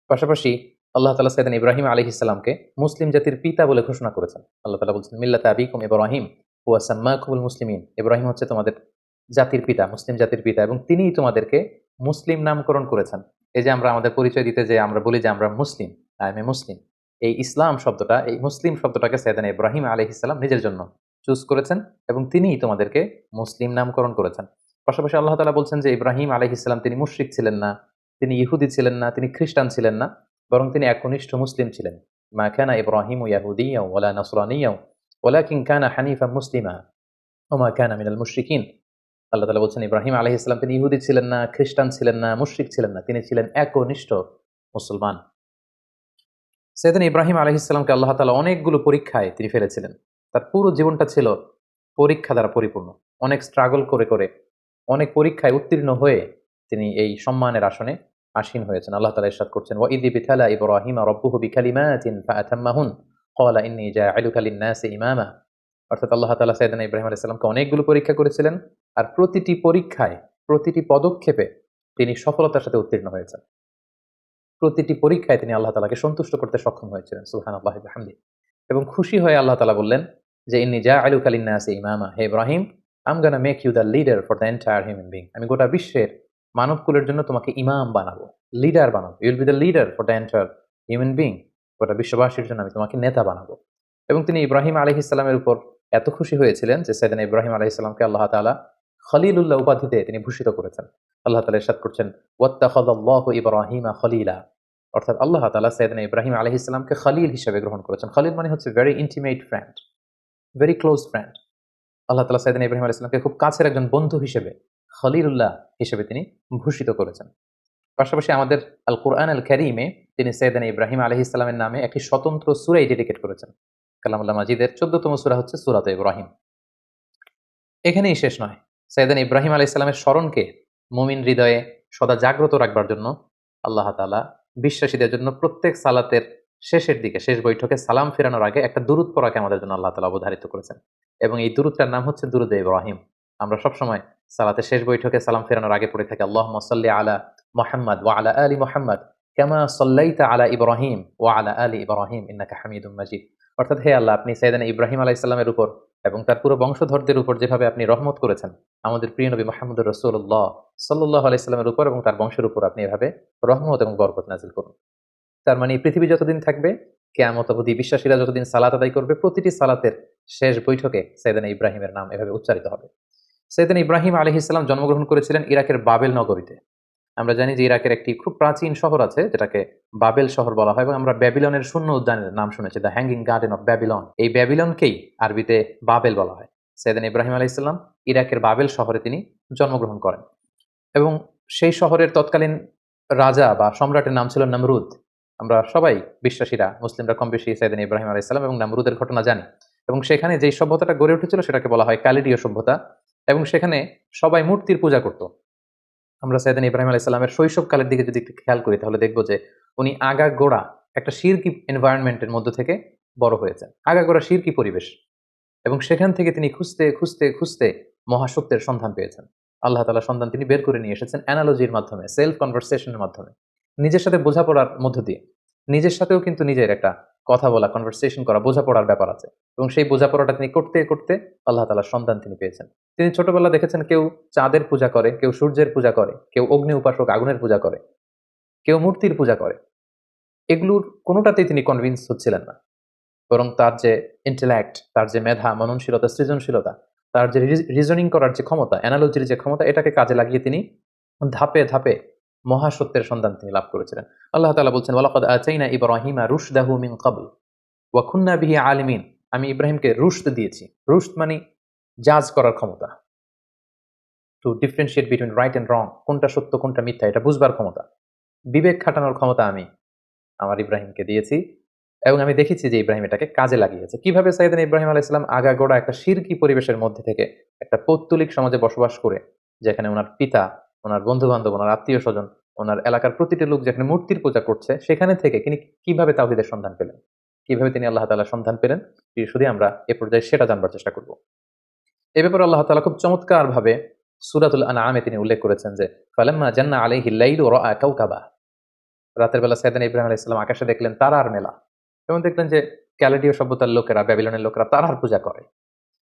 পাশাপাশি আল্লাহ তাআলা সাইয়েদনা ইব্রাহিম আলাইহিস সালামকে মুসলিম জাতির পিতা বলে ঘোষণা করেছেন। আল্লাহ তাআলা বলছেন, মিল্লাতা আবিকুম ইব্রাহিম হুয়া সাম্মাকুমুল মুসলিমিন। ইব্রাহিম হচ্ছে তোমাদের জাতির পিতা, মুসলিম জাতির পিতা, এবং তিনিই তোমাদেরকে মুসলিম নামকরণ করেছেন। এই যে আমরা আমাদের পরিচয় দিতে যে আমরা বলি যে আমরা মুসলিম, আই এম এ মুসলিম। এই ইসলাম শব্দটা, এই মুসলিম শব্দটাকে সাইয়েদনা ইব্রাহিম আলাইহিস সালাম নিজের জন্য চুজ করেছেন এবং তিনিই তোমাদেরকে মুসলিম নামকরণ করেছেন। পাশাপাশি আল্লাহ তাআলা বলছেন যে ইব্রাহিম আলাইহিস সালাম তিনি মুশরিক ছিলেন না, তিনি ইহুদি ছিলেন না, তিনি খ্রিস্টান ছিলেন না, বরং তিনি একনিষ্ঠ মুসলিম ছিলেন। মা কানা ইব্রাহিমু ইয়াহুদিয়্যাও ওয়ালা নাসরানিয়্যাও ওয়ালাকিন কানা হানিফাম মুসলিমা ওয়া মা কানা মিনাল মুশরিকিন। আল্লাহ তাআলা বলছেন ইব্রাহিম আলাইহিস সালাম তিনি ইহুদি ছিলেন না, খ্রিস্টান ছিলেন না, মুশরিক ছিলেন না, তিনি ছিলেন একনিষ্ঠ মুসলমান। সাইয়েদনা ইব্রাহিম আলাইহিস সালামকে আল্লাহ তাআলা অনেকগুলো পরীক্ষায় তিনি ফেলেছিলেন। তার পুরো জীবনটা ছিল পরীক্ষা দ্বারা পরিপূর্ণ। অনেক স্ট্রাগল করে অনেক পরীক্ষায় উত্তীর্ণ হয়ে তিনি এই সম্মানের আসনে আসীন হয়েছেন। আল্লাহ তাআলা ইরশাদ করছেন, ওয়া ইয ইবতালা ইব্রাহিমা রাব্বুহু বিকালিমাতিন ফাআতাম্মাহুন ক্বালা ইন্নী জাইলুকা লিন-নাসি ইমামা। অর্থাৎ আল্লাহ তাআলা সাইয়েদনা ইব্রাহিম আলাইহিস সালামকে অনেকগুলো পরীক্ষা করেছিলেন, আর প্রতিটি পরীক্ষায়, প্রতিটি পদক্ষেপে তিনি সফলতার সাথে উত্তীর্ণ হয়েছেন। প্রতিটি পরীক্ষায় তিনি আল্লাহ তাআলাকে সন্তুষ্ট করতে সক্ষম হয়েছিলেন। সুবহানাল্লাহি ওয়া বিহামদিহি। এবং খুশি হয়ে আল্লাহ তাআলা বললেন যে, ইন্নী জাইলুকা লিন-নাসি ইমামা। হে Ibrahim, I am gonna make you the leader for the entire human being. আমি গোটা বিশ্বের মানবকুলের জন্য তোমাকে ইমাম বানাবো, লিডার বানাবো। You will be the leader for the entire human being. গোটা বিশ্ববাসীর জন্য আমি তোমাকে নেতা বানাবো। এবং তিনি ইব্রাহিম আলাইহিস সালামের উপর এত খুশি হয়েছিলেন যে সাইয়েদনা ইব্রাহিম আলাইহিস সালামকে আল্লাহ তাআলা খলিলুল্লাহ উপাধিতে তিনি ভূষিত করেছেন। আল্লাহ তাআলা ইরশাদ করছেন, ওয়াত্তাখাযাল্লাহু ইব্রাহিমা খলিলা। অর্থাৎ আল্লাহ তাআলা সাইয়েদনা ইব্রাহিম আলাইহিস সালামকে খলিল হিসেবে গ্রহণ করেছেন। খলিল মানে হচ্ছে very intimate friend, very close friend. Allah তাআলা সাইয়েদনা ইব্রাহিম আলাইহিস সালামকে খুব কাছের একজন বন্ধু হিসেবে, খলিলুল্লাহ হিসেবে তিনি ভূষিত করেছেন। পাশাপাশি আমাদের আল কুরআন আল কারীমে তিনি সাইয়েদনা ইব্রাহিম আলাইহিস সালামের নামে একটি স্বতন্ত্র সূরাই ডেডিকেট করেছেন। কালামুল্লাহ মাজিদের ১৪তম সূরা হচ্ছে সূরাতুল ইব্রাহিম। এখানেই শেষ নয়। সাইয়েদনা ইব্রাহিম আলাইহিস সালামের স্মরণকে মুমিন হৃদয়ে সদা জাগ্রত রাখবার জন্য আল্লাহ তাআলা বিশ্বাসীদের জন্য প্রত্যেক সালাতের শেষের দিকে, শেষ বৈঠকে সালাম ফেরানোর আগে একটা দুরূদ পড়াকে আমাদের জন্য আল্লাহ তাআলা অবধারিত করেছেন। এবং এই দুরূদটার নাম হচ্ছে দুরূদে ইব্রাহিম। আমরা সবসময় সালাতের শেষ বৈঠকে সালাম ফেরানোর আগে পড়ে থাকি, আল্লাহুম্মা সাল্লি আলা মুহাম্মাদ ওয়া আলা আলি মুহাম্মাদ কামা সাল্লাইতা আলা ইব্রাহিম ওয়া আলা আলি ইব্রাহিম ইন্নাকা হামিদুম মাজিদ। অর্থাৎ হে আল্লাহ, আপনি সাইয়েদনা ইব্রাহিম আলাইহিস সালামের উপর এবং তার পুরো বংশধরদের উপর যেভাবে আপনি রহমত করেছেন, আমাদের প্রিয় নবী মুহাম্মদুর রাসূলুল্লাহ সাল্লাল্লাহু আলাইহি সাল্লামের উপর এবং তার বংশের উপর আপনি এভাবে রহমত এবং বরকত নাযিল করুন। তার মানে এই পৃথিবী যতদিন থাকবে, কিয়ামত অবধি বিশ্বাসীরা যতদিন সালাত আদায় করবে, প্রতিটি সালাতের শেষ বৈঠকে সাইয়েদনা ইব্রাহিমের নাম এভাবে উচ্চারিত হবে। সাইয়েদনা ইব্রাহিম আলাইহিস সালাম জন্মগ্রহণ করেছিলেন ইরাকের বাবেল নগরীতে। আমরা জানি যে ইরাকের একটি খুব প্রাচীন শহর আছে যেটাকে বাবেল শহর বলা হয়, এবং আমরা ব্যাবিলনের শূন্য উদ্যানের নাম শুনেছি, the hanging garden of Babylon. এই ব্যাবিলনকেই আরবিতে বাবেল বলা হয়। সাইয়েদনা ইব্রাহিম আলাইহিস সালাম ইরাকের বাবেল শহরে তিনি জন্মগ্রহণ করেন, এবং সেই শহরের তৎকালীন রাজা বা সম্রাটের নাম ছিল নমরুদ। আমরা সবাই বিশ্বাসীরা, মুসলিমরা কম বেশি সাইয়েদনা ইব্রাহিম আলাইহিস সালাম এবং নমরুদের ঘটনা জানি। এবং সেখানে যেই সভ্যতাটা গড়ে উঠেছিল সেটাকে বলা হয় কালিডীয় সভ্যতা, এবং সেখানে সবাই মূর্তির পূজা করত। আমরা সাইয়েদনা ইব্রাহিম আলাইহিস সালামের শৈশবকালের দিকে যদি একটু খেয়াল করি তাহলে দেখব যে উনি আগাগোড়া একটা শিরকি এনভায়রনমেন্টের মধ্য থেকে বড় হয়েছেন, আগাগোড়া শিরকি পরিবেশ, এবং সেখান থেকে তিনি খুঁজতে মহাসত্যের সন্ধান পেয়েছেন। আল্লাহ তাআলা সন্ধান তিনি বের করে নিয়ে এসেছেন অ্যানালজির মাধ্যমে, সেলফ কনভারসেশনের মাধ্যমে, নিজের সাথে বোঝাপড়ার মধ্য দিয়ে। নিজের সাথেও কিন্তু নিজের একটা কথা বলা, কনভারসেশন করা, বোঝাপড়ার ব্যাপার আছে, এবং সেই বোঝাপড়াটা তিনি করতে আল্লাহ তাআলার সন্ধান তিনি পেয়েছেন। তিনি ছোটবেলা দেখেছেন কেউ চাঁদের পূজা করে, কেউ সূর্যের পূজা করে, কেউ অগ্নি উপাসক আগুনের পূজা করে, কেউ মূর্তির পূজা করে। এগুলোর কোনোটাতেই তিনি কনভিন্স হচ্ছিলেন না, বরং তার যে ইন্টেলেক্ট, তার যে মেধা, মননশীলতা, সৃজনশীলতা, তার যে রিজনিং করার যে ক্ষমতা, অ্যানালজির যে ক্ষমতা, এটাকে কাজে লাগিয়ে তিনি ধাপে মহাসত্যের সন্ধান তিনি লাভ করেছিলেন। আল্লাহ তাআলা বলছেন, ওয়ালাকাদ আতাইনা ইব্রাহিমা রুশদাহু মিন ক্বাবল ওয়া কুননা বিহি আলিমিন। আমি ইব্রাহিমকে রুশদ দিয়েছি। রুশদ মানে জাজ করার ক্ষমতা, to differentiate between right and wrong, কোনটা সত্য কোনটা মিথ্যা এটা বুঝবার ক্ষমতা, বিবেক খাটানোর ক্ষমতা আমি আমার ইব্রাহিমকে দিয়েছি, এবং আমি দেখেছি যে ইব্রাহিম এটাকে কাজে লাগিয়েছে। কিভাবে সাইয়েদনা ইব্রাহিম আলাইহিস সালাম আগাগোড়া একটা শিরকি পরিবেশের মধ্যে থেকে একটা পৌত্তলিক সমাজে বসবাস করে, যেখানে ওনার পিতা, ওনার বন্ধু-বান্ধব, ওনার আত্মীয়স্বজন, ওনার এলাকার প্রতিটি লোক যেখানে মূর্তির পূজা করছে, সেখানে থেকে তিনি কিভাবে তাওহীদের সন্ধান পেলেন, কিভাবে তিনি আল্লাহ তাআলার সন্ধান পেলেন, শুধু আমরা এ পর্যায়ে সেটা জানবার চেষ্টা করব। এ ব্যাপারে আল্লাহ তাআলা খুব চমৎকারভাবে সূরাতুল আনআমে তিনি উল্লেখ করেছেন যে, ফালাম্মা জান্না আলাইহিল লাইলু রাআ কাওকাবা। রাতের বেলা সাইয়েদনা ইব্রাহিম আলাইহিস সালাম আকাশে দেখলেন তারার মেলা এবং দেখলেন যে ক্যালেডীয় সভ্যতার লোকেরা, ব্যাবিলনের লোকেরা তারার পূজা করে।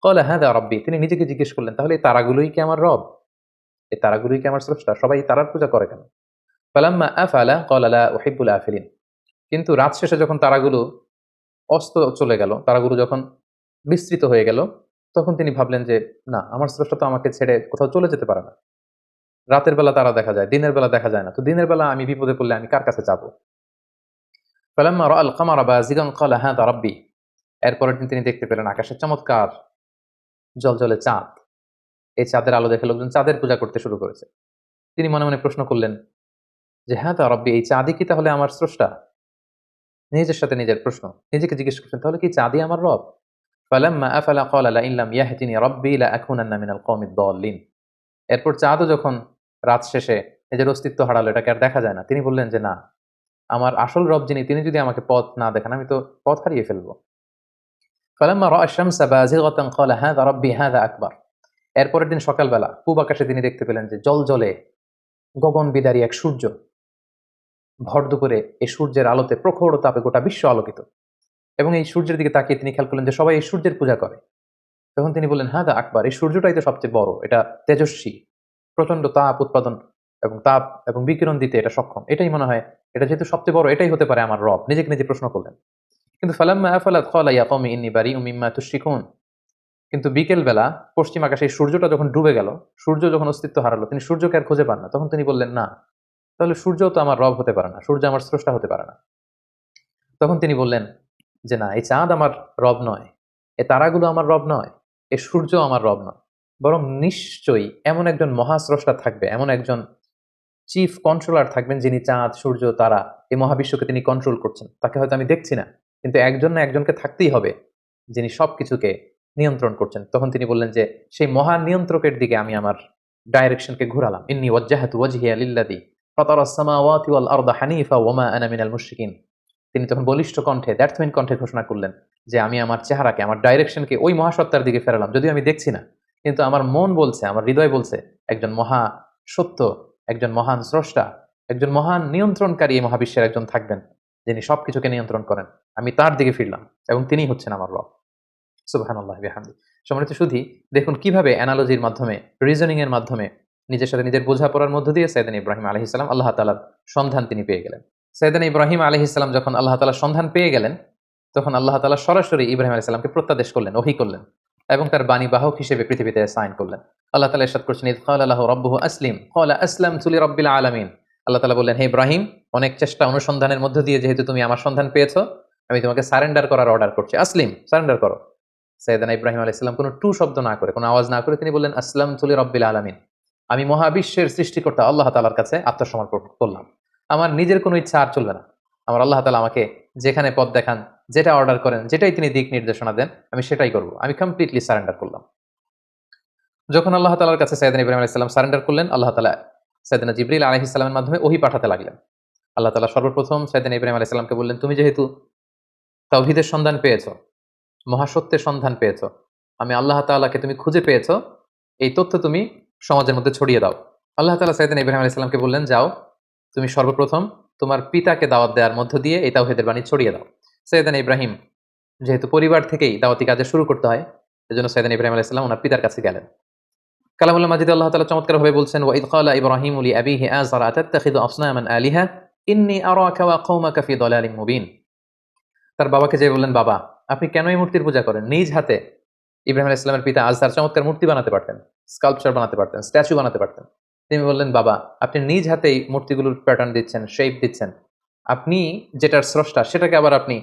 ক্বালা হাযা রাব্বী, তিনি নিজেকে জিজ্ঞেস করলেন, তাহলে এই তারাগুলোই কি আমার রব? এই তারাগুলোই কি আমার স্রষ্টা? সবাই তারার পূজা করে কেন? ফালাম্মা আফালা ক্বালা লা উহিব্বুল আফিলিন। কিন্তু রাত শেষে যখন তারাগুলো অস্ত চলে গেল, তারাগুলো যখন বিস্তৃত হয়ে গেল, তখন তিনি ভাবলেন যে, না, আমার স্রষ্টা তো আমাকে ছেড়ে কোথাও চলে যেতে পারে না। রাতের বেলা তারা দেখা যায়, দিনের বেলা দেখা যায় না। তো দিনের বেলা আমি বিপদে পড়লে আমি কার কাছে যাব? ফালাম্মা রাআল কামারা বাযিগান ক্বালা হাযা রাব্বী। এরপরের দিন তিনি দেখতে পেলেন আকাশে চমৎকার জ্বলজ্বলে চাঁদ। এই চাঁদের আলো দেখে লোকজন চাঁদের পূজা করতে শুরু করেছে। তিনি মনে মনে প্রশ্ন করলেন যে, হাযা রাব্বী, এই চাঁদই কি তাহলে আমার স্রষ্টা? নিজের সাথে নিজের প্রশ্ন। নিজেকে জিজ্ঞেস করছেন, তাহলে কি চাঁদই আমার রব? ফালাম্মা আফালা ক্বালা লাইন লাম ইয়াহদিনি রাব্বী লাআকুনান্না মিনাল কওমিদ দাল্লিন। এরপর চাঁদও যখন রাত শেষে নিজের অস্তিত্ব হারালো, এটাকে আর দেখা যায় না। তিনি বললেন যে, না, আমার আসল রব যিনি, তিনি যদি আমাকে পথ না দেখান, আমি তো পথ হারিয়ে ফেলব। ফালাম্মা রাআ আশ-শামসা বাযিগাতান ক্বালা হাযা রাব্বী হাযা আকবার। এরপরের দিন সকালবেলা পূব আকাশে তিনি দেখতে পেলেন যে জ্বলজ্বলে গগন বিদারী এক সূর্য। ভর দুপুরে এই সূর্যের আলোতে প্রখর তাপে গোটা বিশ্ব আলোকিত। এবং এই সূর্যের দিকে তাকিয়ে তিনি খেয়াল করলেন যে সবাই এই সূর্যের পূজা করে। তখন তিনি বললেন, হাদা আকবার, এই সূর্যটাই তো সবচেয়ে বড়, এটা তেজস্বী, প্রচন্ড তাপ উৎপাদন এবং তাপ এবং বিকিরণ দিতে এটা সক্ষম। এটাই মনে হয়, এটা যেহেতু সবচেয়ে বড়, এটাই হতে পারে আমার রব। নিজেকে নিজে প্রশ্ন করলেন। কিন্তু ফালাম্মা আফালাত ক্বালা ইয়া কওমি ইন্নী বারিউম মিম্মা তুশরিকুন। কিন্তু বিকেল বেলা পশ্চিম আকাশে এই সূর্যটা যখন ডুবে গেল, সূর্য যখন অস্তিত্ব হারালো, তিনি সূর্যকে আর খুঁজে পান না। তখন তিনি বললেন, না, তাহলে সূর্যও তো আমার রব হতে পারে না, সূর্য আমার স্রষ্টা হতে পারে না। তখন তিনি বললেন যে, না, এই চাঁদ আমার রব নয়, এই তারাগুলো আমার রব নয়, এই সূর্য আমার রব নয়, বরং নিশ্চয়ই এমন একজন মহাস্রষ্টা থাকবে, এমন একজন চিফ কন্ট্রোলার থাকবেন, যিনি চাঁদ, সূর্য, তারা, এই মহাবিশ্বকে তিনি কন্ট্রোল করছেন। তাকে হয়তো আমি দেখছি না, কিন্তু একজন না একজনকে থাকতেই হবে যিনি সবকিছুকে নিয়ন্ত্রণ করছেন। তখন তিনি বললেন যে, সেই মহান নিয়ন্ত্রকের দিকে আমি আমার ডাইরেকশনকে ঘুরালাম। ইন্নী ওয়াজ্জাহাতু ওয়াজহিয়া লিল্লাযী ফাতারাস সামাওয়াতি ওয়াল আরদা হানিফা ওয়া মা আনা মিনাল মুশরিকিন। তিনি তখন বলিষ্ঠ কণ্ঠে, দ্ব্যর্থহীন কণ্ঠে ঘোষণা করলেন যে, আমি আমার চেহারাকে, আমার ডাইরেকশনকে ওই মহাসত্তার দিকে ফেরালাম, যদিও আমি দেখছি না, কিন্তু আমার মন বলছে, আমার হৃদয় বলছে, একজন মহা সত্য, একজন মহান স্রষ্টা, একজন মহান নিয়ন্ত্রণকারী এই মহাবিশ্বের একজন থাকবেন, যিনি সবকিছুকে নিয়ন্ত্রণ করেন। আমি তার দিকে ফিরলাম এবং তিনিই হচ্ছেন আমার রব। সুবহানাল্লাহি বিহামদি। সম্মানিত সুধী, দেখুন কিভাবে অ্যানালজির মাধ্যমে, রিজনিং এর মাধ্যমে, নিজের সাথে নিজের বোঝাপড়ার মধ্য দিয়ে সাইয়েদনা ইব্রাহিম আলাইহিস সালাম আল্লাহ তাআলার সন্ধান তিনি পেয়ে গেলেন। সাইয়েদনা ইব্রাহিম আলাইহিস সালাম যখন আল্লাহ তাআলার সন্ধান পেয়ে গেলেন, তখন আল্লাহ তাআলা সরাসরি ইব্রাহিম আলাইহিস সালামকে প্রত্যাদেশ করলেন, ওহী করলেন এবং তার বাণী বাহক হিসেবে পৃথিবীতে সাইন করলেন। আল্লাহ তাআলা ইরশাদ করছেন, ইয ক্বালা লাহু রাব্বুহু আসলিম ক্বালা আসলামতু লিরাব্বিল আলামিন। আল্লাহ তাআলা বললেন, হে ইব্রাহিম, অনেক চেষ্টা অনুসন্ধানের মধ্য দিয়ে যেহেতু তুমি আমার সন্ধান পেয়েছো, আমি তোমাকে সারেন্ডার করার অর্ডার করছি। আসলিম, সারেন্ডার করো। সাইয়েদনা ইব্রাহিম আলাইহিস সালাম কোনো টু শব্দ না করে, কোনো আওয়াজ না করে তিনি বললেন, আসলামতু লিরাব্বিল আলামিন। আমি মহাবিশ্বের সৃষ্টিকর্তা আল্লাহ তাআলার কাছে আত্মসমর্পণ করলাম। আমার নিজের কোনো ইচ্ছা আর চলবে না। আমার আল্লাহ তাআলা আমাকে যেখানে পথ দেখান, যেটা অর্ডার করেন, যেটাই তিনি দিক নির্দেশনা দেন, আমি সেটাই করব। আমি কমপ্লিটলি সারেন্ডার করলাম। যখন আল্লাহ তাআলার কাছে সাইয়েদনা ইব্রাহিম আলাইহিস সালাম সারেন্ডার করলেন, আল্লাহ তাআলা সাইয়েদনা জিবরিল আলাইহিস সালামের মাধ্যমে ওহী পাঠাতে লাগলেন। আল্লাহ তাআলা সর্বপ্রথম সাইয়েদনা ইব্রাহিম আলাইহিস সালামকে বললেন, তুমি যেহেতু তাওহীদের সন্ধান পেয়েছো, মহাসত্যের সন্ধান পেয়েছো, আমি আল্লাহ তাআলাকে তুমি খুঁজে পেয়েছো, এই তথ্য তুমি সমাজের মধ্যে ছড়িয়ে দাও। আল্লাহ তাআলা সাইয়েদনা ইব্রাহিম আলাইহিস সালামকে বললেন, যাও, তুমি সর্বপ্রথম তোমার পিতাকে দাওয়াত দেওয়ার মধ্য দিয়ে এই তাওহীদের বাণী ছড়িয়ে দাও। সাইয়েদনা ইব্রাহিম, যেহেতু পরিবার থেকেই দাওয়াতি কাজে শুরু করতে হয়, এজন্য সাইয়েদনা ইব্রাহিম আলাইহিস সালাম ওনার পিতার কাছে গেলেন। কালামুল্লাহ মাজিদে আল্লাহ তাআলা চমৎকারভাবে বলছেন, ওয়া ইয ক্বালা ইব্রাহিমু লিআবিহি আযরা আতাত্তাখিযু আসনামান আলিহা ইন্নী আরাকা ওয়া কওমাকা ফি দালালিম মুবিন। তার বাবাকে যেয়ে বললেন, বাবা, আপনি কেন এই মূর্তির পূজা করেন? নিজ হাতে ইব্রাহিম আলাইহিস সালামের পিতা আযর চমৎকার মূর্তি বানাতে পারতেন, স্কাল্পচার বানাতে পারতেন, স্ট্যাচু বানাতে পারতেন। তিনি বললেন, বাবা, আপনি নিজ হাতেই মূর্তিগুলোর প্যাটার্ন দিচ্ছেন, শেপ দিচ্ছেন। আপনি যেটার স্রষ্টা, সেটাকে আবার আপনি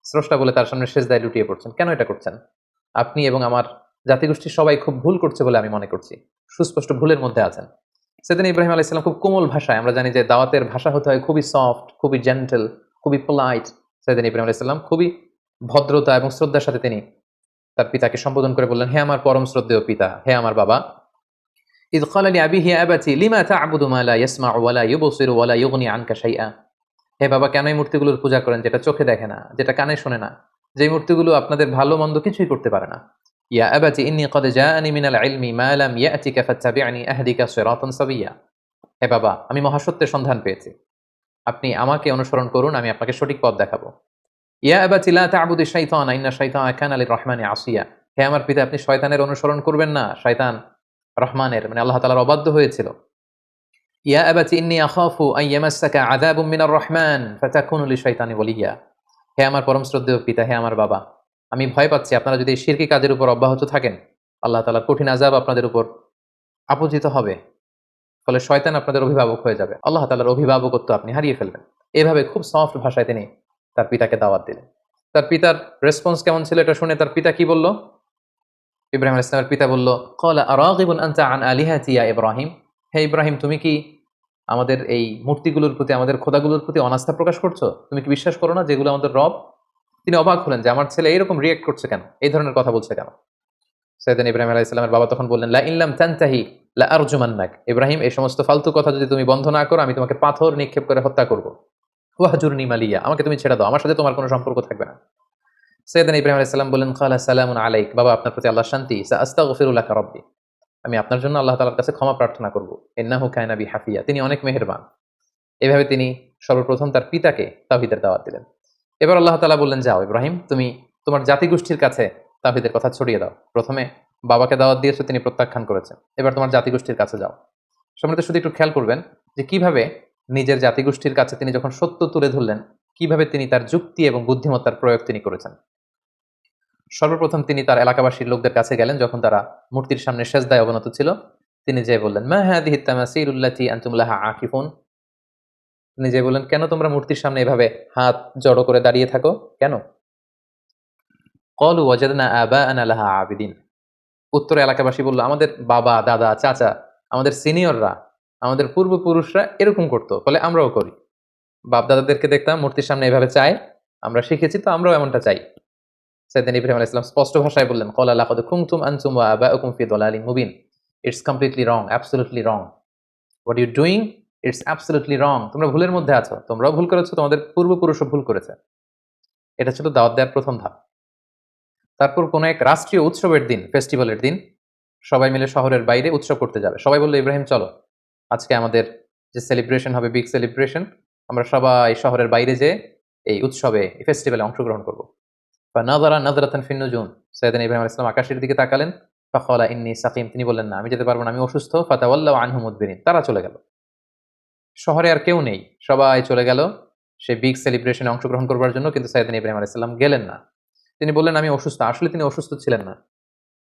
স্রষ্টা বলে তার সামনে সেজদায় লুটিয়ে পড়ছেন। কেন এটা করছেন? আপনি এবং আমার জাতিগোষ্ঠীর সবাই খুব ভুল করছে বলে আমি মনে করছি। সুস্পষ্ট ভুলের মধ্যে আছেন। সেদিন ইব্রাহিম আলাইহিস সালাম খুব কোমল ভাষায়, আমরা জানি যে দাওয়াতের ভাষা হতে হয় খুবই সফট, খুবই জেন্টল, খুবই পোলাইট। সেদিন ইব্রাহিম আলাইহিস সালাম খুবই ভদ্রতা এবং শ্রদ্ধার সাথে তিনি তার পিতাকে সম্বোধন করে বললেন, হে আমার পরম শ্রদ্ধেয় পিতা, হে আমার বাবা। ইয ক্বালা লিআবিহি ইয়া আবাতি লিমা তা'বুদু মা লা ইয়াসমা'ু ওয়া লা ইউবসিরু ওয়া লা ইউগনি আনকা শাইআ। হে বাবা, কেন এই মূর্তিগুলোর পূজা করেন যেটা চোখে দেখে না, যেটা কানে শোনে না, যে মূর্তিগুলো আপনাদের ভালো মন্দ কিছুই করতে পারে না। ইয়া আবাতি ইন্নী ক্বাদ জাআনি মিনাল ইলমি মা লাম ইয়াতিকা ফাত্তাবি'নি আহদিকা সিরাতান সাবিয়্যা। হে বাবা, আমি মহাসত্যের সন্ধান পেয়েছি। আপনি আমাকে অনুসরণ করুন, আমি আপনাকে সঠিক পথ দেখাবো। ইয়া আবাতি লা তা'বুদু শাইতানা ইন্না শাইতানা কানা লির-রাহমানি আসিয়া। হে আমার পিতা, আপনি শয়তানের অনুসরণ করবেন না। শয়তান রহমানের মানে আল্লাহ তাআলার অবাধ্য হয়েছিল। ইয়া আবাতি ইন্নী আখাফু আন ইয়ামাসসাকা আযাবুম মিনার রহমান ফাতাকুনু লিশ-শাইতানি ওয়ালিয়্যা। হে আমার পরম শ্রদ্ধেয় পিতা, হে আমার বাবা, আমি ভয় পাচ্ছি আপনারা যদি এই শিরকি কাজের উপর অব্যাহত থাকেন, আল্লাহ তাআলার কঠিন আযাব আপনাদের উপর আপতিত হবে। ফলে শয়তান আপনাদের অভিভাবক হয়ে যাবে। আল্লাহ তাআলার অভিভাবকত্ব আপনি হারিয়ে ফেলবেন। এভাবে খুব সফট ভাষায় তিনি তার পিতাকে দাওয়াত দিলেন। তার পিতার রেসপন্স কেমন ছিল এটা শুনে তার পিতা কি বলল? ইব্রাহিম আলাইহিস সালামের পিতা বলল, ক্বালা আরাগিবুন আনতা আন আলিহাতি ইয়া ইব্রাহিম। হে ইব্রাহিম, তুমি কি আমাদের এই মূর্তিগুলোর প্রতি, আমাদের খোদাগুলোর প্রতি অনাস্থা প্রকাশ করছো? তুমি কি বিশ্বাস করো না যেগুলো আমাদের রব? তিনি অবাক হলেন যে আমার ছেলে এরকম রিঅ্যাক্ট করছে কেন? এই ধরনের কথা বলছে কেন? সাইয়েদনা ইব্রাহিম আলাইহিস সালামের বাবা তখন বললেন, লা ইন লাম তানতাহি লা আরজুমান্নাক। ইব্রাহিম, এই সমস্ত ফালতু কথা যদি তুমি বন্ধ না করো, আমি তোমাকে পাথর নিক্ষেপ করে হত্যা করব। ওয়াহজুরনি মালিয়া, আমাকে তুমি ছেড়ে দাও, আমার সাথে তোমার কোনো সম্পর্ক থাকবে না। সাইয়েদনা ইব্রাহিম আলাইহিস সালাম বললেন, ক্বালা সালামুন আলাইক। বাবা, আপনার প্রতি আল্লাহর শান্তি। সাআস্তাগফিরু লাকা রাব্বি। আমি আপনার জন্য আল্লাহ তাআলার কাছে ক্ষমা প্রার্থনা করব। ইন্নাহু কানা বি হাফিয়া। তিনি অনেক মেহেরবান। এভাবে তিনি সর্বপ্রথম তার পিতাকে তাওহীদের দাওয়াত দিলেন। এবার আল্লাহ তাআলা বললেন, যাও ইব্রাহিম, তুমি তোমার জাতিগোষ্ঠীর কাছে তাওহীদের কথা ছড়িয়ে দাও। প্রথমে বাবাকে দাওয়াত দিয়েছো, তিনি প্রত্যাখ্যান করেছেন। এবার তোমার জাতিগোষ্ঠীর কাছে যাও। সম্মানিত, শুধু একটু খেয়াল করবেন যে কিভাবে নিজের জাতিগোষ্ঠীর কাছে তিনি যখন সত্য তুলে ধরলেন, কিভাবে তিনি তার যুক্তি এবং বুদ্ধিমত্তার প্রয়োগ তিনি করেছেন। সর্বপ্রথম তিনি তার এলাকাবাসীর লোকদের কাছে গেলেন যখন তারা মূর্তির সামনে সেজদায় অবনত ছিল। তিনি যেয়ে বললেন, মা হাযিহি তামাসিলুল্লাতী আনতুম লাহা আকিফুন। তিনি যেয়ে বললেন, কেন তোমরা মূর্তির সামনে এভাবে হাত জড়ো করে দাঁড়িয়ে থাকো কেন? ক্বালু ওয়াজাদনা আবাআনা লাহা আবিদিন। উত্তরে এলাকাবাসী বলল, আমাদের বাবা, দাদা, চাচা, আমাদের সিনিয়ররা, আমাদের পূর্বপুরুষরা এরকম করতো, ফলে আমরাও করি। বাপ দাদাদেরকে দেখতাম মূর্তির সামনে এভাবে চায়, আমরা শিখেছি, তো আমরাও এমনটা চাই। সাইয়েদনা ইব্রাহিম আলাইহিস সালাম স্পষ্ট ভাষায় বললেন, ক্বালা লাকাদ কুনতুম আনতুম ওয়া আবাউকুম ফি দালালিন মুবিন। It's completely wrong, absolutely wrong. What you doing, it's absolutely wrong. তোমরা ভুলের মধ্যে আছো, তোমরাও ভুল করেছো, তোমাদের পূর্বপুরুষও ভুল করেছে। এটা ছিল দাওয়াত দেওয়ার প্রথম ধাপ। তারপর কোনো এক রাষ্ট্রীয় উৎসবের দিন, ফেস্টিভ্যালের দিন, সবাই মিলে শহরের বাইরে উৎসব করতে যাবে। সবাই বলল, ইব্রাহিম চলো, আজকে আমাদের যে সেলিব্রেশন হবে, বিগ সেলিব্রেশন, আমরা সবাই শহরের বাইরে যেয়ে এই উৎসবে, এই ফেস্টিভ্যালে অংশগ্রহণ করব। ফানাযারা নাযরাতান ফিন নুজুম। সাইয়েদনা ইব্রাহিম আলাইহিস সালাম আকাশের দিকে তাকালেন। ফাকালা ইন্নী সাকিম। তিনি বললেন, না, আমি যেতে পারবো না, আমি অসুস্থ। ফাতাওয়াল্লাউ আনহু মুদবিরিন। তারা চলে গেল। শহরে আর কেউ নেই, সবাই চলে গেল সেই বিগ সেলিব্রেশনে অংশগ্রহণ করবার জন্য, কিন্তু সাইয়েদনা ইব্রাহিম আলাইহিস সালাম গেলেন না। তিনি বললেন, আমি অসুস্থ। আসলে তিনি অসুস্থ ছিলেন না।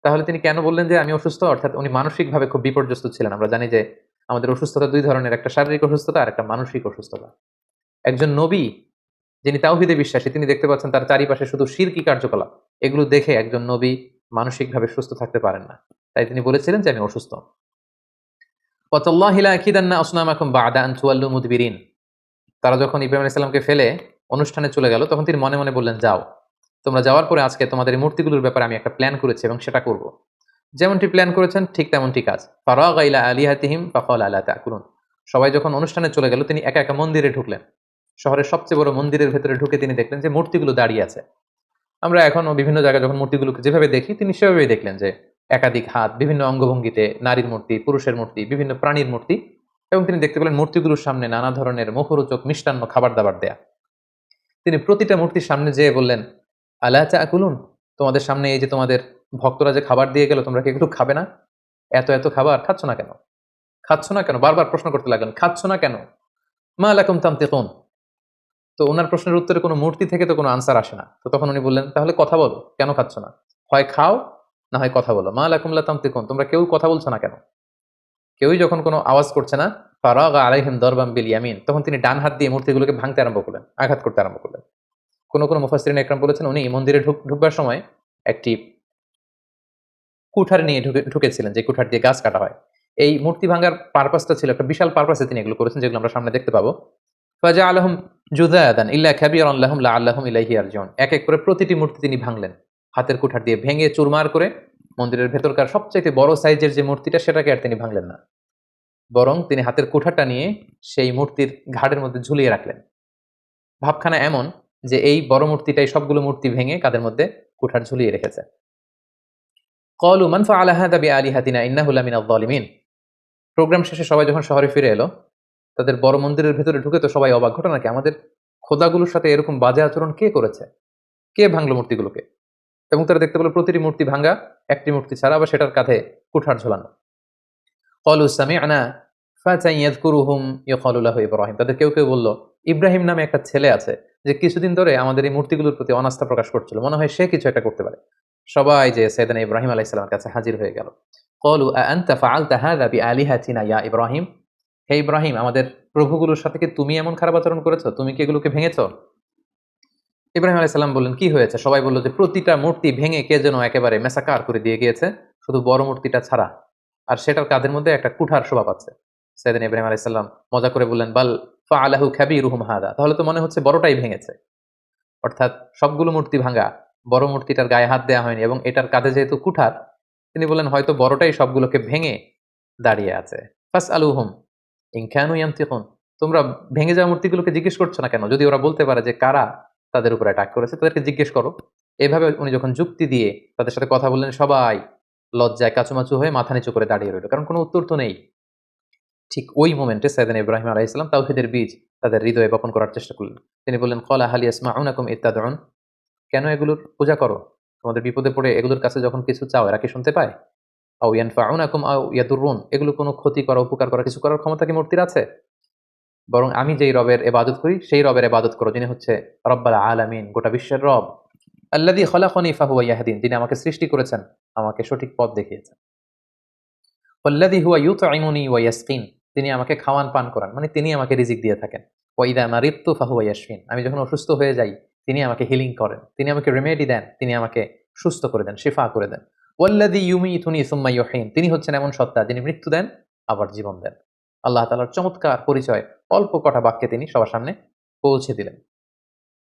তাহলে তিনি কেন বললেন যে আমি অসুস্থ? অর্থাৎ উনি মানসিকভাবে খুব বিপর্যস্ত ছিলেন। আমরা জানি যে আমাদের অসুস্থতা দুই ধরনের, একটা শারীরিক অসুস্থতা আর একটা মানসিক অসুস্থতা। একজন নবী যিনি তাওহীদে বিশ্বাসী, তিনি দেখতে পাচ্ছেন তার চারিপাশে শুধু শিরকি কার্যকলাপ। এগুলো দেখে একজন নবী মানসিকভাবে সুস্থ থাকতে পারেন না। তাই তিনি বলেছিলেন যে আমি অসুস্থ। ওয়াতাল্লাহি লা আকিদান্না আসনামাকুম বা'দা আন তুওয়াল্লু মুদবিরিন। তারা যখন ইব্রাহিম আলাইহিস সালামকে ফেলে অনুষ্ঠানে চলে গেল, তখন তিনি মনে মনে বললেন, যাও, তোমরা যাওয়ার পরে আজকে তোমাদের এই মূর্তিগুলোর ব্যাপারে আমি একটা প্ল্যান করেছি এবং সেটা করব। যেমনটি প্ল্যান করেছেন ঠিক তেমনটি কাজ। ফারাগা ইলা আলিহাতিহিম ফাকালা আলা তাকুলুন। সবাই যখন অনুষ্ঠানে চলে গেল, তিনি একা একা মন্দিরে ঢুকলেন। শহরের সবচেয়ে বড় মন্দিরের ভেতরে ঢুকে তিনি দেখলেন যে মূর্তিগুলো দাঁড়িয়ে আছে। আমরা এখনো বিভিন্ন জায়গায় যখন মূর্তিগুলোকে যেভাবে দেখি, তিনি সেভাবেই দেখলেন যে একাধিক হাত, বিভিন্ন অঙ্গভঙ্গিতে, নারীর মূর্তি, পুরুষের মূর্তি, বিভিন্ন প্রাণীর মূর্তি, এবং তিনি দেখতে পেলেন মূর্তিগুলোর সামনে নানা ধরনের মুখরোচক মিষ্টান্ন খাবার দাবার দেয়া। তিনি প্রতিটা মূর্তির সামনে যেয়ে বললেন, আলা তাকুলুন। তোমাদের সামনে এই যে তোমাদের ভক্তরা যে খাবার দিয়ে গেল, তোমরা কি একটু খাবে না? এত এত খাবার খাচ্ছ না কেন? খাচ্ছ না কেন? বারবার প্রশ্ন করতে লাগলেন, খাচ্ছ না কেন? মা লাকুম তানতিকুন। তো উনার প্রশ্নের উত্তরে কোনো মূর্তি থেকে তো কোনো আনসার আসে না। তো তখন উনি বললেন, তাহলে কথা বলো, কেন খাচ্ছ না? হয় খাও, না হয় কথা বলো। মা লাকুম লা তানতিকুন। তোমরা কেউ কথা বলছো না কেন? কেউই যখন কোনো আওয়াজ করছে না, ফারাগা আলাইহিম দারবাম বিল ইয়ামিন, তখন তিনি ডান হাত দিয়ে মূর্তিগুলোকে ভাঙতে আরম্ভ করলেন, আঘাত করতে আরম্ভ করলেন। কোনো মুফাসসিরিন একরাম বলেছেন, উনি মন্দিরে ঢুকবার সময় একটি কুঠার নিয়ে ঢুকেছিলেন, যে কুঠার দিয়ে গাছ কাটা হয়। এই মূর্তি ভাঙার পারপাসটা ছিল একটা বিশাল পারপাসে তিনি এগুলো করেছেন, যেগুলো আমরা সামনে দেখতে পাবো। ফাজআলাহুম জুযাদান ইল্লা কাবীরান লাহুম লাআল্লাহুম ইলাইহি ইয়ারজিউন। এক এক করে প্রতিটি মূর্তি তিনি ভাঙলেন, হাতের কুঠার দিয়ে ভেঙে চুরমার করে। মন্দিরের ভেতরকার সবচাইতে বড় সাইজের যে মূর্তিটা, সেটাকে আর তিনি ভাঙলেন না, বরং তিনি হাতের কুঠারটা নিয়ে সেই মূর্তির ঘাড়ের মধ্যে ঝুলিয়ে রাখলেন। ভাবখানা এমন যে এই বড় মূর্তিটাই সবগুলো মূর্তি ভেঙে কাঁধের মধ্যে কুঠার ঝুলিয়ে রেখেছে। ক্বালু মান ফাআলা হাযা বিআলিহাতিনা ইন্নাহু লামিনায যালিমিন। প্রোগ্রাম শেষে সবাই যখন শহরে ফিরে এলো, তাদের বড় মন্দিরের ভেতরে ঢুকে তো সবাই অবাক, ঘটনা কি, আমাদের খোদাগুলোর সাথে এরকম বাজে আচরণ কে করেছে, কে ভাঙলো মূর্তিগুলোকে। এবং তারা দেখতে পেল প্রতিটি মূর্তি ভাঙা, একটি মূর্তি ছাড়া আবার সেটার কাঁধে কুঠার ঝোলানো। ক্বালু সামি'না ফাতান ইয়াযকুরুহুম ইউকালু লাহু ইব্রাহিম। তাদের কেউ কেউ বলল, ইব্রাহিম নামে একটা ছেলে আছে যে কিছুদিন ধরে আমাদের এই মূর্তিগুলোর প্রতি অনাস্থা প্রকাশ করছিল, মনে হয় সে কিছু একটা করতে পারে। সবাই যে সাইয়েদনা ইব্রাহিম আলাইহিস সালামের কাছে হাজির হয়ে গেল। ক্বালু আআনতা ফাআলতা হাযা বিআলিহাতিনা ইয়া ইব্রাহিম। হে ইব্রাহিম, আমাদের প্রভুগুলোর সাথে কি তুমি এমন খারাপ আচরণ করেছো? তুমি কি এগুলোকে ভেঙেছো? ইব্রাহিম আলাইহিস সালাম বললেন, কি হয়েছে? সবাই বলল যে প্রতিটা মূর্তি ভেঙে কে যেন একেবারে মেসাকার করে দিয়ে গিয়েছে, শুধু বড় মূর্তিটা ছাড়া। আর সেটার কাঁধের মধ্যে একটা কুঠার শোভা পাচ্ছে। সাইয়েদনা ইব্রাহিম আলাইহিস সালাম মজা করে বললেন, বাল ফাআলাহু কাবীরুহুম হাদা। তাহলে তো মনে হচ্ছে বড়টাই ভেঙেছে। অর্থাৎ সবগুলো মূর্তি ভাঙা, বড় মূর্তিটার গায়ে হাত দেওয়া হয়নি এবং এটার কাঁধে যেহেতু কুঠার, তিনি বললেন হয়তো বড়টাই সবগুলোকে ভেঙে দাঁড়িয়ে আছে। ফাসআলুহুম ইন কানু ইয়ানতিকুন। তোমরা ভেঙে যাওয়া মূর্তিগুলোকে জিজ্ঞেস করছো না কেন? যদি ওরা বলতে পারে যে কারা তাদের উপর অ্যাটাক করেছে, তাদেরকে জিজ্ঞেস করো। এভাবে উনি যখন যুক্তি দিয়ে তাদের সাথে কথা বললেন, সবাই লজ্জায় কাচুমাচু হয়ে মাথা নিচু করে দাঁড়িয়ে রইল, কারণ কোনো উত্তর তো নেই। ঠিক ওই মোমেন্টে সাইয়েদনা ইব্রাহিম আলাইহিস সালাম তাওহীদের বীজ তাদের হৃদয়ে বপন করার চেষ্টা করলেন। তিনি বললেন, ক্বালা হাল ইয়াসমাউনাকুম ইয তাদউন। কেন এগুলোর পূজা করো? তোমাদের বিপদে পড়ে এগুলোর কাছে যখন কিছু চাও, এরা কি শুনতে পায়? আও ইয়ানফাউনাকুম আও ইয়াদুররুন। এগুলো কোনো ক্ষতি করা, উপকার করা, কিছু করার ক্ষমতা কি মূর্তির আছে? বরং আমি যেই রবের ইবাদত করি সেই রবের ইবাদত করো, যিনি হচ্ছে রব্বুল আলামিন, গোটা বিশ্বের রব। আল্লাযী খালাকানি ফাহুয়া ইয়াহদিন। যিনি আমাকে সৃষ্টি করেছেন, আমাকে সঠিক পথ দেখিয়েছেন। ওয়াল্লাযী হুয়া ইউতঈমুনি ওয়া ইয়াসকিন। তিনি আমাকে খাওয়ান পান করান, মানে তিনি আমাকে রিজিক দিয়ে থাকেন। ওয়া ইযা মারিদতু ফাহুয়া ইয়াশফিন। আমি যখন অসুস্থ হয়ে যাই, তিনি আমাকে হিলিং করেন, তিনি আমাকে রেমেডি দেন, তিনি আমাকে সুস্থ করে দেন, শিফা করে দেন। ওয়াল্লাযী ইউমীতুনি সুম্মা ইউহয়িন। তিনি হচ্ছেন এমন সত্তা যিনি মৃত্যু দেন আবার জীবন দেন। আল্লাহ তাআলার চমৎকার পরিচয় অল্প কটা বাক্যে তিনি সবার সামনে পৌঁছে দিলেন।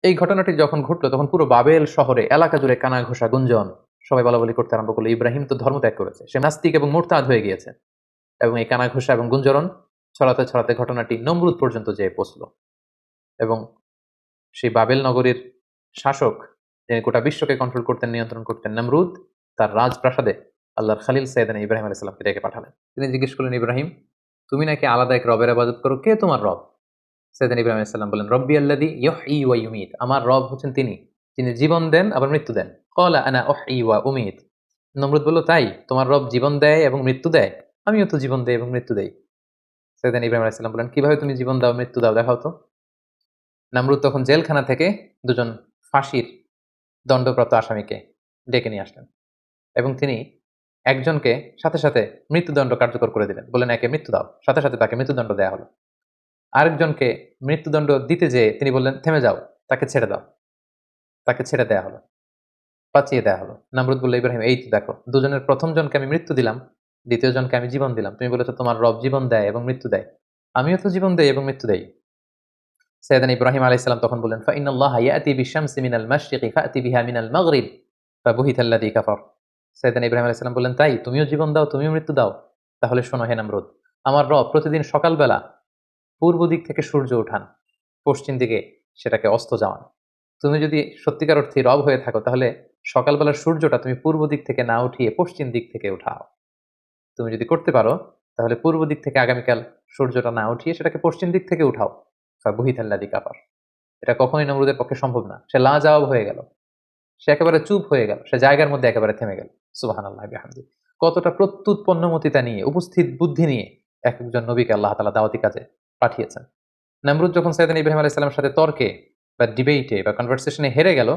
এই ঘটনাটি যখন ঘটল তখন পুরো বাবেল শহরে এলাকা জুড়ে কানাঘোষা গুঞ্জন। সবাই বলাবলি করতে আরম্ভ করলো, ইব্রাহিম তো ধর্মত্যাগ করেছে, সে নাস্তিক এবং মুরতাদ হয়ে গিয়েছে। এবং এই কানাঘোষা এবং গুঞ্জরণ ছড়াতে ছড়াতে ঘটনাটি নমরুদ পর্যন্ত যেয়ে পৌঁছল। এবং সেই বাবেল নগরীর শাসক, যিনি গোটা বিশ্বকে কন্ট্রোল করতেন, নিয়ন্ত্রণ করতেন, নমরুদ, তার রাজপ্রাসাদে আল্লাহর খালিল সাইয়েদনা ইব্রাহিম আলাইহিস সালামকে ডেকে পাঠালেন। তিনি জিজ্ঞেস করলেন, ইব্রাহিম, তুমি নাকি আলাদা এক রবের ইবাদত করো, কে তোমার রব? সাইয়েদনা ইব্রাহিম আলাইহিস সালাম বললেন, রব্বি আল্লাযী ইউহয়ী ওয়া ইউমীত। আমার রব হচ্ছেন তিনি, যিনি জীবন দেন আবার মৃত্যু দেন। ক্বালা আনা উহয়ী ওয়া উমীত। নমরুদ বলল, তাই তোমার রব জীবন দেয় এবং মৃত্যু দেয়? আমিও তো জীবন দেই এবং মৃত্যু দেই। সাইয়েদনা ইব্রাহিম আলাইহিস সালাম বললেন, কিভাবে তুমি জীবন দাও মৃত্যু দাও, দেখাও তো। নমরুদ তখন জেলখানা থেকে দুজন ফাঁসির দণ্ডপ্রাপ্ত আসামিকে ডেকে নিয়ে আসলেন এবং তিনি একজনকে সাথে সাথে মৃত্যুদণ্ড কার্যকর করে দিলেন, বললেন একে মৃত্যু দাও, সাথে সাথে তাকে মৃত্যুদণ্ড দেওয়া হলো। আরেকজনকে মৃত্যুদণ্ড দিতে যেয়ে তিনি বললেন, থেমে যাও, তাকে ছেড়ে দাও, তাকে ছেড়ে দেওয়া হলো, বাঁচিয়ে দেওয়া হলো। নমরুদ বলল, ইব্রাহিম, এই তো দেখো, দুজনের প্রথম জনকে আমি মৃত্যু দিলাম, দ্বিতীয় জনকে আমি জীবন দিলাম। তুমি বলেছো তোমার রব জীবন দেয় এবং মৃত্যু দেয়, আমিও তো জীবন দেই এবং মৃত্যু দেই। সাইয়েদনা ইব্রাহিম আলাইহিস সালাম তখন বললেন, ফাইনাল্লাহা ইয়াতি বিশ-শামসি মিনাল মাশরিকি ফাতি বিহা মিনাল মাগরিব ফাবুহিতাল্লাযী কাফার। সাইয়েদনা ইব্রাহিম আলাইহিস সালাম বললেন, তাই তুমিও জীবন দাও, তুমিও মৃত্যু দাও? তাহলে শোনো হে নমরুদ, আমার রব প্রতিদিন সকালবেলা পূর্ব দিক থেকে সূর্য উঠান, পশ্চিম দিকে সেটাকে অস্ত যাওয়ান। তুমি যদি সত্যিকার অর্থে রব হয়ে থাকো, তাহলে সকালবেলার সূর্যটা তুমি পূর্ব দিক থেকে না উঠিয়ে পশ্চিম দিক থেকে উঠাও। তুমি যদি করতে পারো, তাহলে পূর্ব দিক থেকে আগামীকাল সূর্যটা না উঠিয়ে সেটাকে পশ্চিম দিক থেকে উঠাও। ফাবুহিতাল্লাযী কাফার। এটা কখনোই নমরুদের পক্ষে সম্ভব না। সে লাজবাব হয়ে গেল, সে একেবারে চুপ হয়ে গেল, সে জায়গার মধ্যে একেবারে থেমে গেল। সুবহানাল্লাহি বিহামদিহি। কতটা প্রত্যুৎপন্নমতিতা নিয়ে, উপস্থিত বুদ্ধি নিয়ে এক একজন নবীকে আল্লাহ তাআলা দাওয়াতি কাজে পাঠিয়েছেন। নমরুদ যখন সাইয়েদনা ইব্রাহিম আলাইহিস সালামের সাথে তর্কে বা ডিবেটে বা কনভারসেশনে হেরে গেল,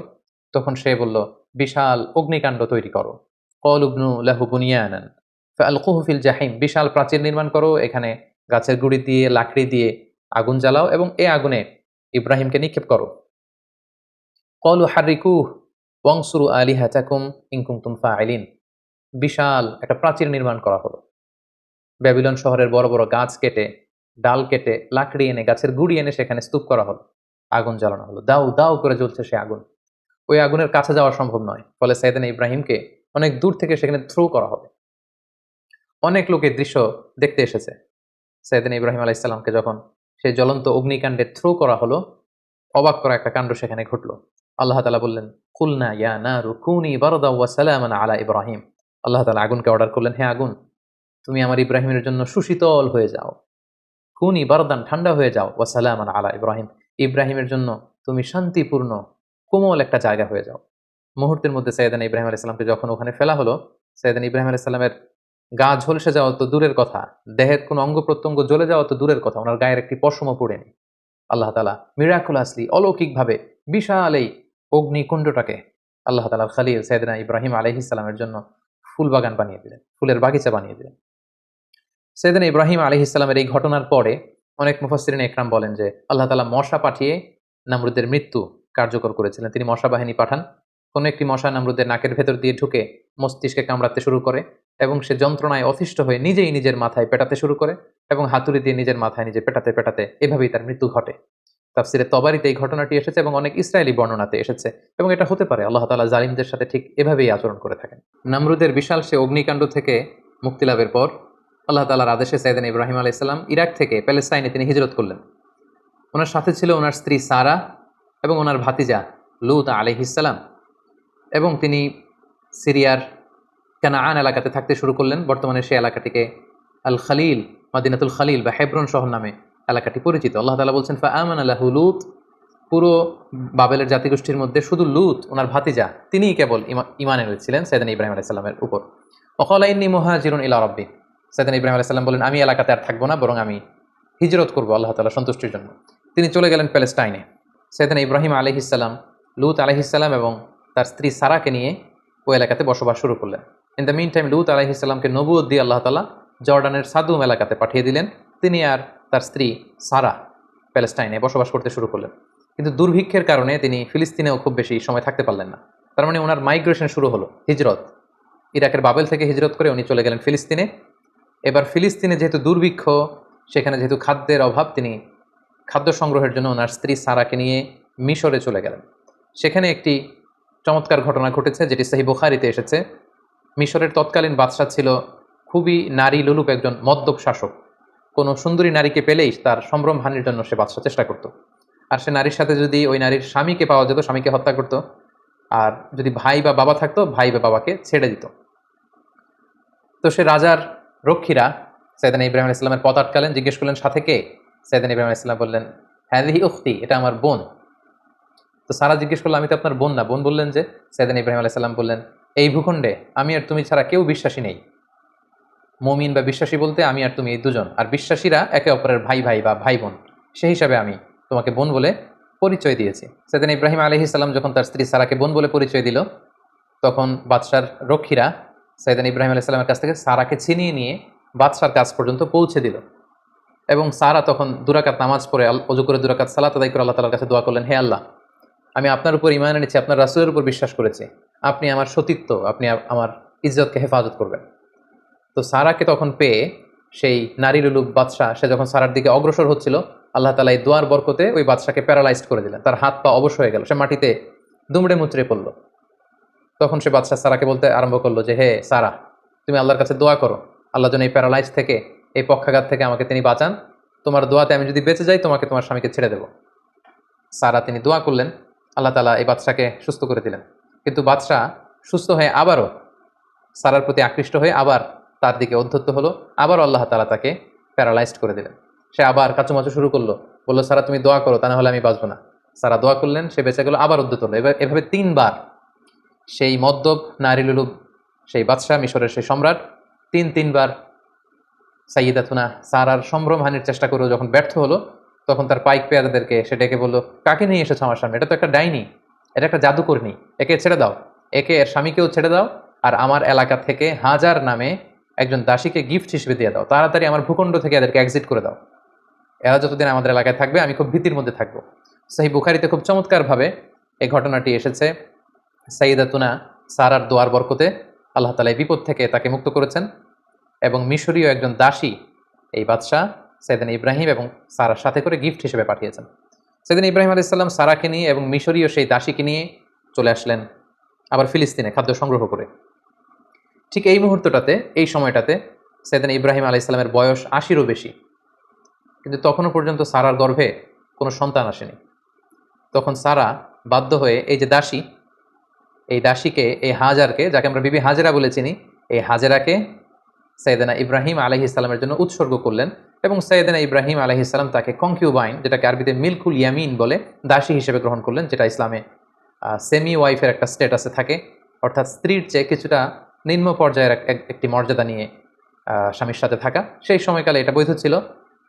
তখন সে বলল, বিশাল অগ্নিকাণ্ড তৈরি করো। ক্বালু ইবনু লাহু বুনিয়ানান ফাআলকুহু ফিল জাহিম। বিশাল প্রাচীর নির্মাণ করো, এখানে গাছের গুড়ি দিয়ে, লাকড়ি দিয়ে আগুন জ্বালাও এবং এই আগুনে ইব্রাহিমকে নিক্ষেপ করো। ক্বালু হাররিকুহু ওয়ানসুরু আলিহাতাকুম ইন কুনতুম ফাইলিন। বিশাল একটা প্রাচীর নির্মাণ করা হলো। ব্যাবিলন শহরের বড় বড় গাছ কেটে, ডাল কেটে, লাকড়ি এনে, গাছের গুড়ি এনে সেখানে স্তূপ করা হলো, আগুন জ্বালানো হলো, দাউ দাউ করে জ্বলছে সে আগুন। ওই আগুনের কাছে যাওয়া সম্ভব নয়, ফলে সাইয়েদনা ইব্রাহিমকে অনেক দূর থেকে সেখানে থ্রো করা হবে। অনেক লোক এই দৃশ্য দেখতে এসেছে। সাইয়েদনা ইব্রাহিম আলাইহিস সালামকে যখন সেই জ্বলন্ত অগ্নিকাণ্ডে থ্রো করা হলো, অবাক করা একটা কাণ্ড সেখানে ঘটল। আল্লাহ তাআলা বললেন, কুলনা ইয়া নারু কুনি বারদাও ওয়া সালামান আলা ইব্রাহিম। আল্লাহ তাআলা আগুনকে অর্ডার করলেন, হে আগুন, তুমি আমার ইব্রাহিমের জন্য সুশীতল হয়ে যাও। কুনি বারদান, ঠান্ডা হয়ে যাও, ওয়া সালামান আলা ইব্রাহিম, ইব্রাহিমের জন্য তুমি শান্তিপূর্ণ কোমল একটা জায়গা হয়ে যাও। মুহূর্তের মধ্যে সাইয়েদানা ইব্রাহিম আলাইহিস সালামকে যখন ওখানে ফেলা হলো, সাইয়েদানা ইব্রাহিম আলাইহিস সালামের গা ঝলসে যাওয়া তো দূরের কথা, দেহের কোনো অঙ্গ প্রত্যঙ্গ জ্বলে যাওয়া তো দূরের কথা, ওনার গায়ের একটি পশমও পড়েনি। আল্লাহ তাআলা মিরাকুলাসলি, অলৌকিকভাবে বিশাল এই অগ্নিকুণ্ডটাকে আল্লাহ তাআলার খলিল সাইয়েদনা ইব্রাহিম আলাইহিস সালামের জন্য ফুল বাগান বানিয়ে দিলেন, ফুলের বাগিচা বানিয়ে দিলেন। সাইয়েদনা ইব্রাহিম আলাইহিস সালামের এই ঘটনার পরে অনেক মুফাসসিরিন ইকরাম বলেন যে আল্লাহ তাআলা মশা পাঠিয়ে নমরুদের মৃত্যু কার্যকর করেছিলেন। তিনি মশা বাহিনী পাঠান, কোনো একটি মশা নমরুদের নাকের ভেতর দিয়ে ঢুকে মস্তিষ্কে কামড়াতে শুরু করে এবং সে যন্ত্রণায় অতিষ্ঠ হয়ে নিজেই নিজের মাথায় পেটাতে শুরু করে এবং হাতুড়ি দিয়ে নিজের মাথায় নিজে পেটাতে পেটাতে এভাবেই তার মৃত্যু ঘটে। তাফসিরে তবারিতে এই ঘটনাটি এসেছে এবং অনেক ইসরায়েলি বর্ণনাতে এসেছে এবং এটা হতে পারে আল্লাহ তাআলা জালিমদের সাথে ঠিক এভাবেই আচরণ করে থাকেন। নমরুদের বিশাল সে অগ্নিকাণ্ড থেকে মুক্তি লাভের পর আল্লাহ তাআলার আদেশে সাইয়েদনা ইব্রাহিম আলাইহিস সালাম ইরাক থেকে প্যালেস্টাইনে তিনি হিজরত করলেন। ওনার সাথে ছিল ওনার স্ত্রী সারা এবং ওনার ভাতিজা লূত আলাইহিস সালাম, এবং তিনি সিরিয়ার কানাআন এলাকাতে থাকতে শুরু করলেন। বর্তমানে সেই এলাকাটিকে আল খালিল, মাদিনাতুল খালিল বা হেব্রন শহর নামে এলাকাটি পরিচিত। আল্লাহ তাআলা বলছেন ফাআমানা লাহু লূত, পুরো বাবেলের জাতিগোষ্ঠীর মধ্যে শুধু লূত ওনার ভাতিজা তিনিই কেবল ঈমান এনেছিলেন সাইয়েদনা ইব্রাহিম আলাইহিস সালামের উপর। ওয়াকালা ইন্নী মুহাজিরুন ইলা রাব্বি, সাইয়েদনা ইব্রাহিম আলাইহিস সালাম বলেন আমি এলাকাতে আর থাকবো না, বরং আমি হিজরত করবো আল্লাহ তাআলার সন্তুষ্টির জন্য। তিনি চলে গেলেন প্যালেস্টাইনে। সাইয়েদনা ইব্রাহিম আলাইহিস সালাম লূত আলাইহিস সালাম এবং তার স্ত্রী সারাকে নিয়ে ওই এলাকাতে বসবাস শুরু করলেন। ইন দ্য মিন টাইম লূত আলাইহিস সালামকে নবুয়ত দিয়ে আল্লাহ তাআলা জর্ডানের সাদুম এলাকাতে পাঠিয়ে দিলেন। তিনি আর তার স্ত্রী সারা প্যালেস্টাইনে বসবাস করতে শুরু করলেন। কিন্তু দুর্ভিক্ষের কারণে তিনি ফিলিস্তিনেও খুব বেশি সময় থাকতে পারলেন না। তার মানে ওনার মাইগ্রেশন শুরু হলো, হিজরত। ইরাকের বাবেল থেকে হিজরত করে উনি চলে গেলেন ফিলিস্তিনে। এবার ফিলিস্তিনে যেহেতু দুর্ভিক্ষ, সেখানে যেহেতু খাদ্যের অভাব, তিনি খাদ্য সংগ্রহের জন্য ওনার স্ত্রী সারাকে নিয়ে মিশরে চলে গেলেন। সেখানে একটি চমৎকার ঘটনা ঘটেছে যেটি সহিহ বুখারীতে এসেছে। মিশরের তৎকালীন বাদশা ছিল খুবই নারী লোলুপ একজন মদ্যপ শাসক। কোনো সুন্দরী নারীকে পেলেই তার সম্ভ্রম হানির জন্য সে বাদশা চেষ্টা করত। আর সে নারীর সাথে যদি ওই নারীর স্বামীকে পাওয়া যেত, স্বামীকে হত্যা করত। আর যদি ভাই বা বাবা থাকতো, ভাই বা বাবাকে ছেড়ে দিত। তো সে রাজার রক্ষীরা সাইয়েদনা ইব্রাহিম আলাইহিস সালামের পথ আটকালেন, জিজ্ঞেস করলেন সাথে কে? সাইয়েদনা ইব্রাহিম আলাইহিস সালাম বললেন হাযিহি উখতি, এটা আমার বোন। তো সারা জিজ্ঞেস করলো আমি তো আপনার বোন না। বোন বললেন যে, সাইয়েদনা ইব্রাহিম আলাইহিস সালাম বললেন এই ভূখণ্ডে আমি আর তুমি ছাড়া কেউ বিশ্বাসী নেই। মুমিন বা বিশ্বাসী বলতে আমি আর তুমি এই দুজন, আর বিশ্বাসীরা একে অপরের ভাই ভাই বা ভাই বোন, সেই হিসাবে আমি তোমাকে বোন বলে পরিচয় দিয়েছি। সাইয়েদনা ইব্রাহিম আলাইহিস সালাম যখন তার স্ত্রী সারাকে বোন বলে পরিচয় দিল, তখন বাদশার রক্ষীরা সাইয়েদনা ইব্রাহিম আলাইহিস সালামের কাছ থেকে সারাকে ছিনিয়ে নিয়ে বাদশার কাছ পর্যন্ত পৌঁছে দিল। এবং সারা তখন দুরাকাত নামাজ পড়ে ওযু করে দুরাকাত সালাত আদায় করে আল্লাহ তাআলার কাছে দোয়া করলেন, হে আল্লাহ, আমি আপনার উপর ঈমান এনেছি, আপনার রাসূলের উপর বিশ্বাস করেছি, আপনি আমার সতীত্ব, আপনি আমার ইজ্জতকে হেফাজত করবেন। তো সারাকে তখন পেয়ে সেই নারী লুলুপ বাদশা, সে যখন সারার দিকে অগ্রসর হচ্ছিল, আল্লাহ তাআলা এই দোয়ার বরকতে ওই বাদশাকে প্যারালাইজড করে দিলেন। তার হাত পা অবশ হয়ে গেল, সে মাটিতে দুমড়ে মুচড়ে পড়ল। তখন সে বাদশা সারাকে বলতে আরম্ভ করলো যে, হে সারা, তুমি আল্লাহর কাছে দোয়া করো, আল্লাহ যেন এই প্যারালাইজ থেকে, এই পক্ষাঘাত থেকে আমাকে তিনি বাঁচান। তোমার দোয়াতে আমি যদি বেঁচে যাই, তোমাকে তোমার স্বামীকে ছেড়ে দেব। সারা তিনি দোয়া করলেন, আল্লাহ তাআলা এই বাদশাকে সুস্থ করে দিলেন। কিন্তু বাদশা সুস্থ হয়ে আবারও সারার প্রতি আকৃষ্ট হয়ে আবার তার দিকে উদ্ধত্ত হলো, আবার আল্লাহ তাআলা তাকে প্যারালাইজড করে দিলেন। সে আবার কাচুমাচু শুরু করলো, বললো সারা তুমি দোয়া করো, তা না হলে আমি বাঁচবো না। সারা দোয়া করলেন, সে বেঁচে গেল, আবার উদ্ধত হলো। এভাবে তিনবার সেই মদ্যপ নারী লুলুপ সেই বাদশাহ, মিশরের সেই সম্রাট, তিনবার সাইয়্যিদাতুনা সারার সম্ভ্রমহানির চেষ্টা করেও যখন ব্যর্থ হলো, তখন তার পাইক পেয়াদাদেরকে সে ডেকে বলল, কাকে নিয়ে এসেছো আমার সামনে? এটা তো একটা ডাইনি, এটা একটা জাদুকর্ণী, একে ছেড়ে দাও, একে এর স্বামীকেও ছেড়ে দাও, আর আমার এলাকা থেকে হাজার নামে একজন দাসীকে গিফট হিসেবে দিয়ে দাও। তাড়াতাড়ি আমার ভূখণ্ড থেকে এদেরকে এক্সিট করে দাও। এরা যতদিন আমাদের এলাকায় থাকবে আমি খুব ভীতির মধ্যে থাকবো। সহিহ বুখারীতে খুব চমৎকারভাবে এই ঘটনাটি এসেছে। সাইয়্যিদাতুনা সারার দোয়ার বরকতে আল্লাহ তাআলা এই বিপদ থেকে তাকে মুক্ত করেছেন, এবং মিশরীয় একজন দাসী এই বাদশাহ সাইয়েদনা ইব্রাহিম এবং সারার সাথে করে গিফট হিসেবে পাঠিয়েছেন। সাইয়েদনা ইব্রাহিম আলাইহিস সালাম সারাকে নিয়ে এবং মিশরীয় সেই দাসীকে নিয়ে চলে আসলেন আবার ফিলিস্তিনে খাদ্য সংগ্রহ করে। ঠিক এই মুহূর্তটাতে, এই সময়টাতে সাইয়েদনা ইব্রাহিম আলাইহিস সালামের বয়স ৮০-ও বেশি, কিন্তু তখনও পর্যন্ত সারার গর্ভে কোনো সন্তান আসেনি। তখন সারা বাধ্য হয়ে এই যে দাসী, এই দাসীকে, এই হাজারকে, যাকে আমরা বিবি হাজেরা বলে চিনি, এই হাজেরাকে সাইয়েদনা ইব্রাহিম আলাইহিস সালামের জন্য উৎসর্গ করলেন এবং সাইয়েদনা ইব্রাহিম আলাইহিস সালাম তাকে কনকিউবাইন, যেটাকে আরবিতে মিলকুল ইয়ামিন বলে, দাসী হিসেবে গ্রহণ করলেন, যেটা ইসলামে সেমি ওয়াইফের একটা স্ট্যাটাসে থাকে, অর্থাৎ স্ত্রীর চেয়ে কিছুটা নিম্ন পর্যায়ের একটি মর্যাদা নিয়ে স্বামীর সাথে থাকা। সেই সময়কালে এটা বৈধ ছিল।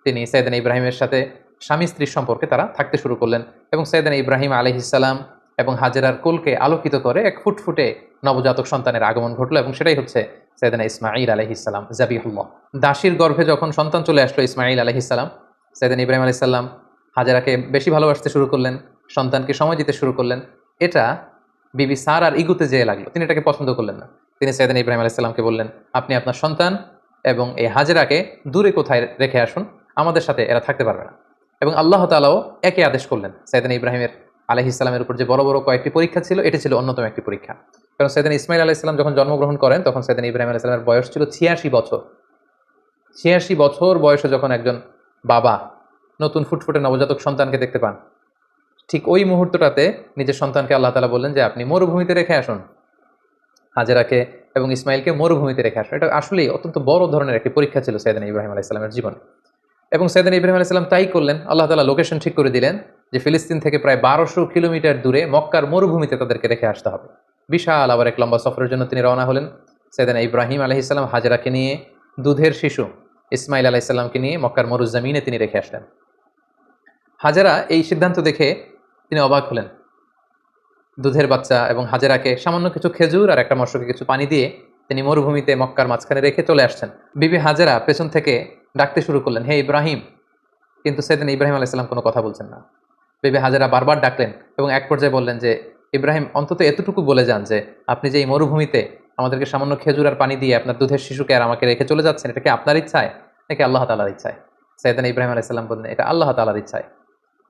তিনি সাইয়েদনা ইব্রাহিমের সাথে স্বামী স্ত্রীর সম্পর্কে তারা থাকতে শুরু করলেন এবং সাইয়েদনা ইব্রাহিম আলাইহিস সালাম এবং হাজেরার কোলকে আলোকিত করে এক ফুটফুটে নবজাতক সন্তানের আগমন ঘটলো, এবং সেটাই হচ্ছে সাইয়েদনা ইসমাঈল আলাইহিস সালাম জাবিহুল্লাহ। দাসীর গর্ভে যখন সন্তান চলে আসলো ইসমাঈল আলাইহিস সালাম, সাইয়েদনা ইব্রাহিম আলাইহিস সালাম হাজেরাকে বেশি ভালোবাসতে শুরু করলেন, সন্তানকে সময় দিতে শুরু করলেন। এটা বিবি সারার ইগুতে যেয়ে লাগলো, তিনি এটাকে পছন্দ করলেন না। তিনি সাইয়েদনা ইব্রাহিম আলাইহিস সালামকে বললেন, আপনি আপনার সন্তান এবং এই হাজেরাকে দূরে কোথায় রেখে আসুন, আমাদের সাথে এরা থাকতে পারবে না। এবং আল্লাহ তাআলাও একই আদেশ করলেন। সাইয়েদনা ইব্রাহিমের আলাইহিস সালামের উপর যে বড় বড় কয়েকটি পরীক্ষা ছিল, এটি ছিল অন্যতম একটি পরীক্ষা। কারণ সাইয়েদনা ইসমাঈল আলাইহিস সালাম যখন জন্মগ্রহণ করেন, তখন সাইয়েদনা ইব্রাহিম আলাইহিস সালামের বয়স ছিল ৮৬ বছর। ৮৬ বছর বয়সে যখন একজন বাবা নতুন ফুটফুটে নবজাতক সন্তানকে দেখতে পান, ঠিক ওই মুহূর্তটাতে নিজের সন্তানকে আল্লাহ তাআলা বললেন যে আপনি মরুভূমিতে রেখে আসুন, হাজেরাকে এবং ইসমাইলকে মরুভূমিতে রেখে আসুন। এটা আসলেই অত্যন্ত বড় ধরনের একটি পরীক্ষা ছিল সাইয়েদনা ইব্রাহিম আলাইহিস সালামের জীবনে। এবং সাইয়েদনা ইব্রাহিম আলাইহিস সালাম তাই করলেন। আল্লাহ তাআলা লোকেশন ঠিক করে দিলেন যে ফিলিস্তিন থেকে প্রায় ১২০০ কিলোমিটার দূরে মক্কার মরুভূমিতে তাদেরকে রেখে আসতে হবে। বিশাল আবার এক লম্বা সফরের জন্য তিনি রওনা হলেন। সাইয়েদনা ইব্রাহিম আলাইহিস সালাম হাজেরাকে নিয়ে, দুধের শিশু ইসমাইল আলাইহিস সালামকে নিয়ে মক্কার মরুজমিনে তিনি রেখে আসলেন। হাজেরা এই সিদ্ধান্ত দেখে তিনি অবাক হলেন। দুধের বাচ্চা এবং হাজেরাকে সামান্য কিছু খেজুর আর একটা মশকে কিছু পানি দিয়ে তিনি মরুভূমিতে মক্কার মাঝখানে রেখে চলে আসছেন। বিবি হাজেরা পেছন থেকে ডাকতে শুরু করলেন, হে ইব্রাহিম। কিন্তু সাইয়েদনা ইব্রাহিম আলাইহিস সালাম কোনো কথা বলছেন না। বিবি হাজেরা বারবার ডাকলেন এবং এক পর্যায়ে বললেন যে, ইব্রাহিম, অন্তত এতটুকু বলে যান যে আপনি যে এই মরুভূমিতে আমাদেরকে সামান্য খেজুর আর পানি দিয়ে আপনার দুধের শিশুকে আর আমাকে রেখে চলে যাচ্ছেন, এটা কি আপনার ইচ্ছায় নাকি আল্লাহ তাআলার ইচ্ছায়? সাইয়েদনা ইব্রাহিম আলাইহিস সালাম বললেন, এটা আল্লাহ তাআলার ইচ্ছায়।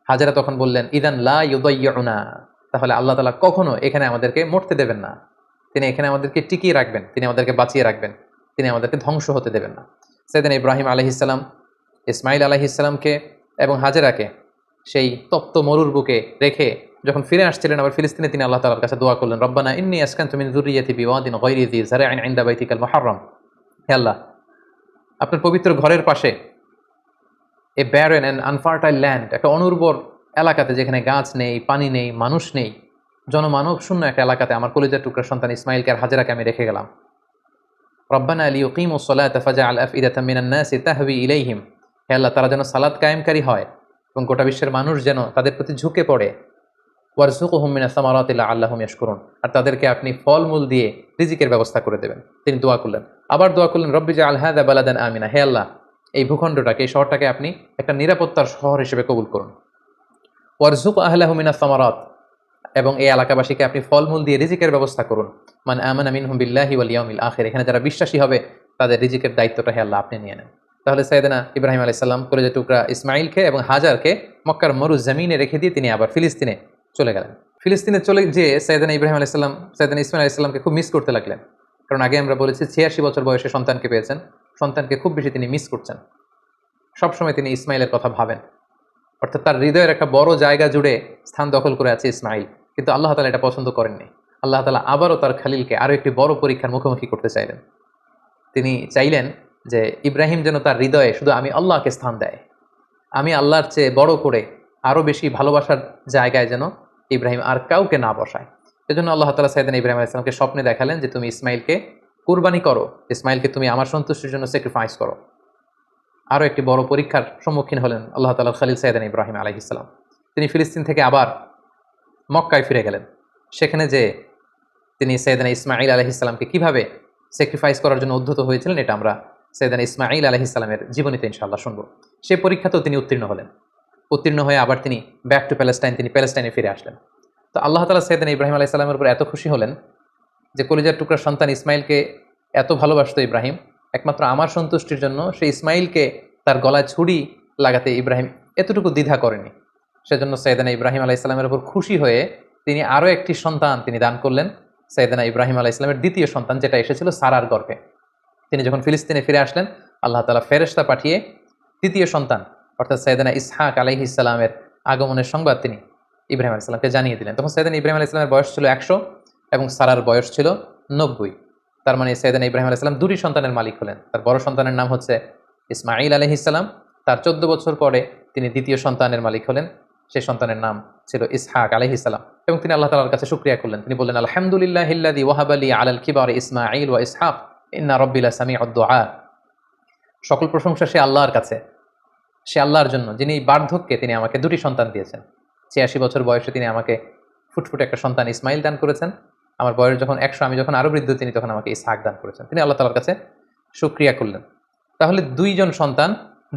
হাজেরা তখন বললেন, ইদান লা ইউদাইয়ুনা, তাহলে আল্লাহ তাআলা কখনো এখানে আমাদেরকে মরতে দেবেন না। তিনি এখানে আমাদেরকে টিকিয়ে রাখবেন, তিনি আমাদেরকে বাঁচিয়ে রাখবেন, তিনি আমাদেরকে ধ্বংস হতে দেবেন না। সাইয়েদনা ইব্রাহিম আলাইহিস সালাম ইসমাইল আলাইহিস সালামকে এবং হাজেরাকে সেই তপ্ত মরুর বুকে রেখে যখন ফিরে আসছিলেন আবার ফিলিস্তিনে, তিনি আল্লাহ তাআলার কাছে দোয়া করলেন, রব্বানা ইন্নী আসকানতু মিন যুররিয়্যাতি বিওয়াদিন গায়রি যি যার'ইন ইনদা বাইতিকাল মুহাররম। হে আল্লাহ, আপনার পবিত্র ঘরের পাশে এ ব্যারেন অ্যান্ড আনফার্টাইল ল্যান্ড, একটা অনুর্বর এলাকাতে যেখানে গাছ নেই, পানি নেই, মানুষ নেই, জনমানব শূন্য একটা এলাকাতে আমার কলিজার টুকরা সন্তান ইসমাইলকে আর হাজেরাকে আমি রেখে গেলাম। রব্বানা লিয়ুকিমুস সালাতা ফাজআল আফইদাতাম মিনান নাসি তাহবি ইলাইহিম। হে আল্লাহ, তারা যেন সালাত কায়েমকারী হয় এবং গোটা বিশ্বের মানুষ যেন তাদের প্রতি ঝুঁকে পড়ে। ওয়ারযুকহুম মিনাস সামারাতি লাআল্লাহুম ইয়াশকুরুন, আর তাদেরকে আপনি ফলমূল দিয়ে রিজিকের ব্যবস্থা করে দেবেন। তিনি দোয়া করলেন, আবার দোয়া করলেন, রব্বি জাআল হাযা বালাদান আমিনা। হে আল্লাহ, এই ভূখণ্ডটাকে, এই শহরটাকে আপনি একটা নিরাপত্তার শহর হিসেবে কবুল করুন। ওয়ারযুক আহলাহু মিনাস সামারাত, এবং এই এলাকাবাসীকে আপনি ফলমূল দিয়ে রিজিকের ব্যবস্থা করুন। মান আমানা মিনহুম বিল্লাহি ওয়াল ইয়াউমিল আখির, এখানে যারা বিশ্বাসী হবে তাদের রিজিকের দায়িত্বটা হে আল্লাহ আপনি নিয়ে নেন। তাহলে সাইয়েদনা ইব্রাহিম আলাইহিস সালাম কলিজার টুকরা ইসমাইলকে এবং হাজারকে মক্কার মরুজমিনে রেখে দিয়ে তিনি আবার ফিলিস্তিনে চলে গেলেন। ফিলিস্তিনে চলে যেয়ে সাইয়েদনা ইব্রাহিম আলাইহিস সালাম সাইয়েদনা ইসমাইল আলাইহিস সালামকে খুব মিস করতে লাগলেন। কারণ আগে আমরা বলেছি ৮৬ বছর বয়সে সন্তানকে পেয়েছেন, সন্তানকে খুব বেশি তিনি মিস করছেন। সবসময় তিনি ইসমাইলের কথা ভাবেন, অর্থাৎ তার হৃদয়ের একটা বড় জায়গা জুড়ে স্থান দখল করে আছে ইসমাইল। কিন্তু আল্লাহ তাআলা এটা পছন্দ করেননি। আল্লাহ তাআলা আবারও তার খালিলকে আরও একটি বড় পরীক্ষার মুখোমুখি করতে চাইলেন। তিনি চাইলেন যে ইব্রাহিম যেন তার হৃদয়ে শুধু আমি আল্লাহকে স্থান দেয়, আমি আল্লাহর চেয়ে বড় করে আরও বেশি ভালোবাসার জায়গায় যেন ইব্রাহিম আর কাউকে না বসায়। সেজন্য আল্লাহ তাআলা সাইয়েদনা ইব্রাহিম আলাইহিস সালামকে স্বপ্নে দেখালেন যে তুমি ইসমাইলকে কুরবানি করো, ইসমাইলকে তুমি আমার সন্তুষ্টির জন্য স্যাক্রিফাইস করো। আরও একটি বড় পরীক্ষার সম্মুখীন হলেন আল্লাহ তাআলার খালিল সাইয়েদনা ইব্রাহিম আলাইহিস সালাম। তিনি ফিলিস্তিন থেকে আবার মক্কায় ফিরে গেলেন। সেখানে যে তিনি সাইয়েদনা ইসমাঈল আলাইহিস সালামকে কিভাবে স্যাক্রিফাইস করার জন্য উদ্ধত হয়েছিলেন, এটা আমরা সাইয়েদনা ইসমাঈল আলাইহিস সালামের জীবনীতে ইনশাআল্লাহ শুনব। সেই পরীক্ষাতেও তিনি উত্তীর্ণ হলেন। উত্তীর্ণ হয়ে আবার তিনি ব্যাক টু প্যালেস্টাইন, তিনি প্যালেস্টাইনে ফিরে আসলেন। তো আল্লাহ তাআলা সাইয়েদনা ইব্রাহিম আলাইহিস সালামের উপর এত খুশি হলেন যে কলিজার টুকরা সন্তান ইসমাইলকে এত ভালোবাসতো ইব্রাহিম, একমাত্র আমার সন্তুষ্টির জন্য সেই ইসমাইলকে তার গলায় ছুরি লাগাতে ইব্রাহিম এতটুকু দ্বিধা করেনি। সেজন্য সাইয়েদনা ইব্রাহিম আলাইহিস সালামের উপর খুশি হয়ে তিনি আরও একটি সন্তান তিনি দান করলেন, সাইয়েদনা ইব্রাহিম আলাইহিস সালামের দ্বিতীয় সন্তান, যেটা এসেছিল সারার গর্ভে। তিনি যখন ফিলিস্তিনে ফিরে আসলেন, আল্লাহ তাআলা ফেরেশতা পাঠিয়ে তৃতীয় সন্তান অর্থাৎ সাইয়েদনা ইসহাক আলাইহিস সালামের আগমনের সংবাদ তিনি ইব্রাহিম আলাইহিস সালামকে জানিয়ে দিলেন। তখন সাইয়েদনা ইব্রাহিম আলাইহিস সালামের বয়স ছিল ১০০ এবং সারার বয়স ছিল ৯০। তার মানে সাইয়েদনা ইব্রাহিম আলাইহিস সালাম দুটি সন্তানের মালিক হলেন। তার বড় সন্তানের নাম হচ্ছে ইসমাঈল আলাইহিস সালাম তার 14 বছর পরে তিনি দ্বিতীয় সন্তানের মালিক হলেন। সেই সন্তানের নাম ছিল ইসহাক আলাইহিস সালাম, এবং তিনি আল্লাহ তাআলার কাছে শুকরিয়া করলেন। তিনি বললেন, আলহামদুলিল্লাহিল্লাযী ওয়াহাবা লি আলাল কিবারি ইসমাঈল ওয়া ইসহাক ইন্না রাব্বি লাসামিউদ দুআ। সকল প্রশংসা সে আল্লাহর কাছে, সে আল্লাহর জন্য যিনি বার্ধক্যে তিনি আমাকে দুটি সন্তান দিয়েছেন। ৮৬ বছর বয়সে তিনি আমাকে ফুটফুটে একটা সন্তান ইসমাইল দান করেছেন। আমার বয়স যখন ১০০, আমি যখন আরো বৃদ্ধ, তিনি তখন আমাকে ইসহাক দান করেছেন। তিনি আল্লাহ তাআলার কাছে শুকরিয়া করলেন। তাহলে দুইজন সন্তান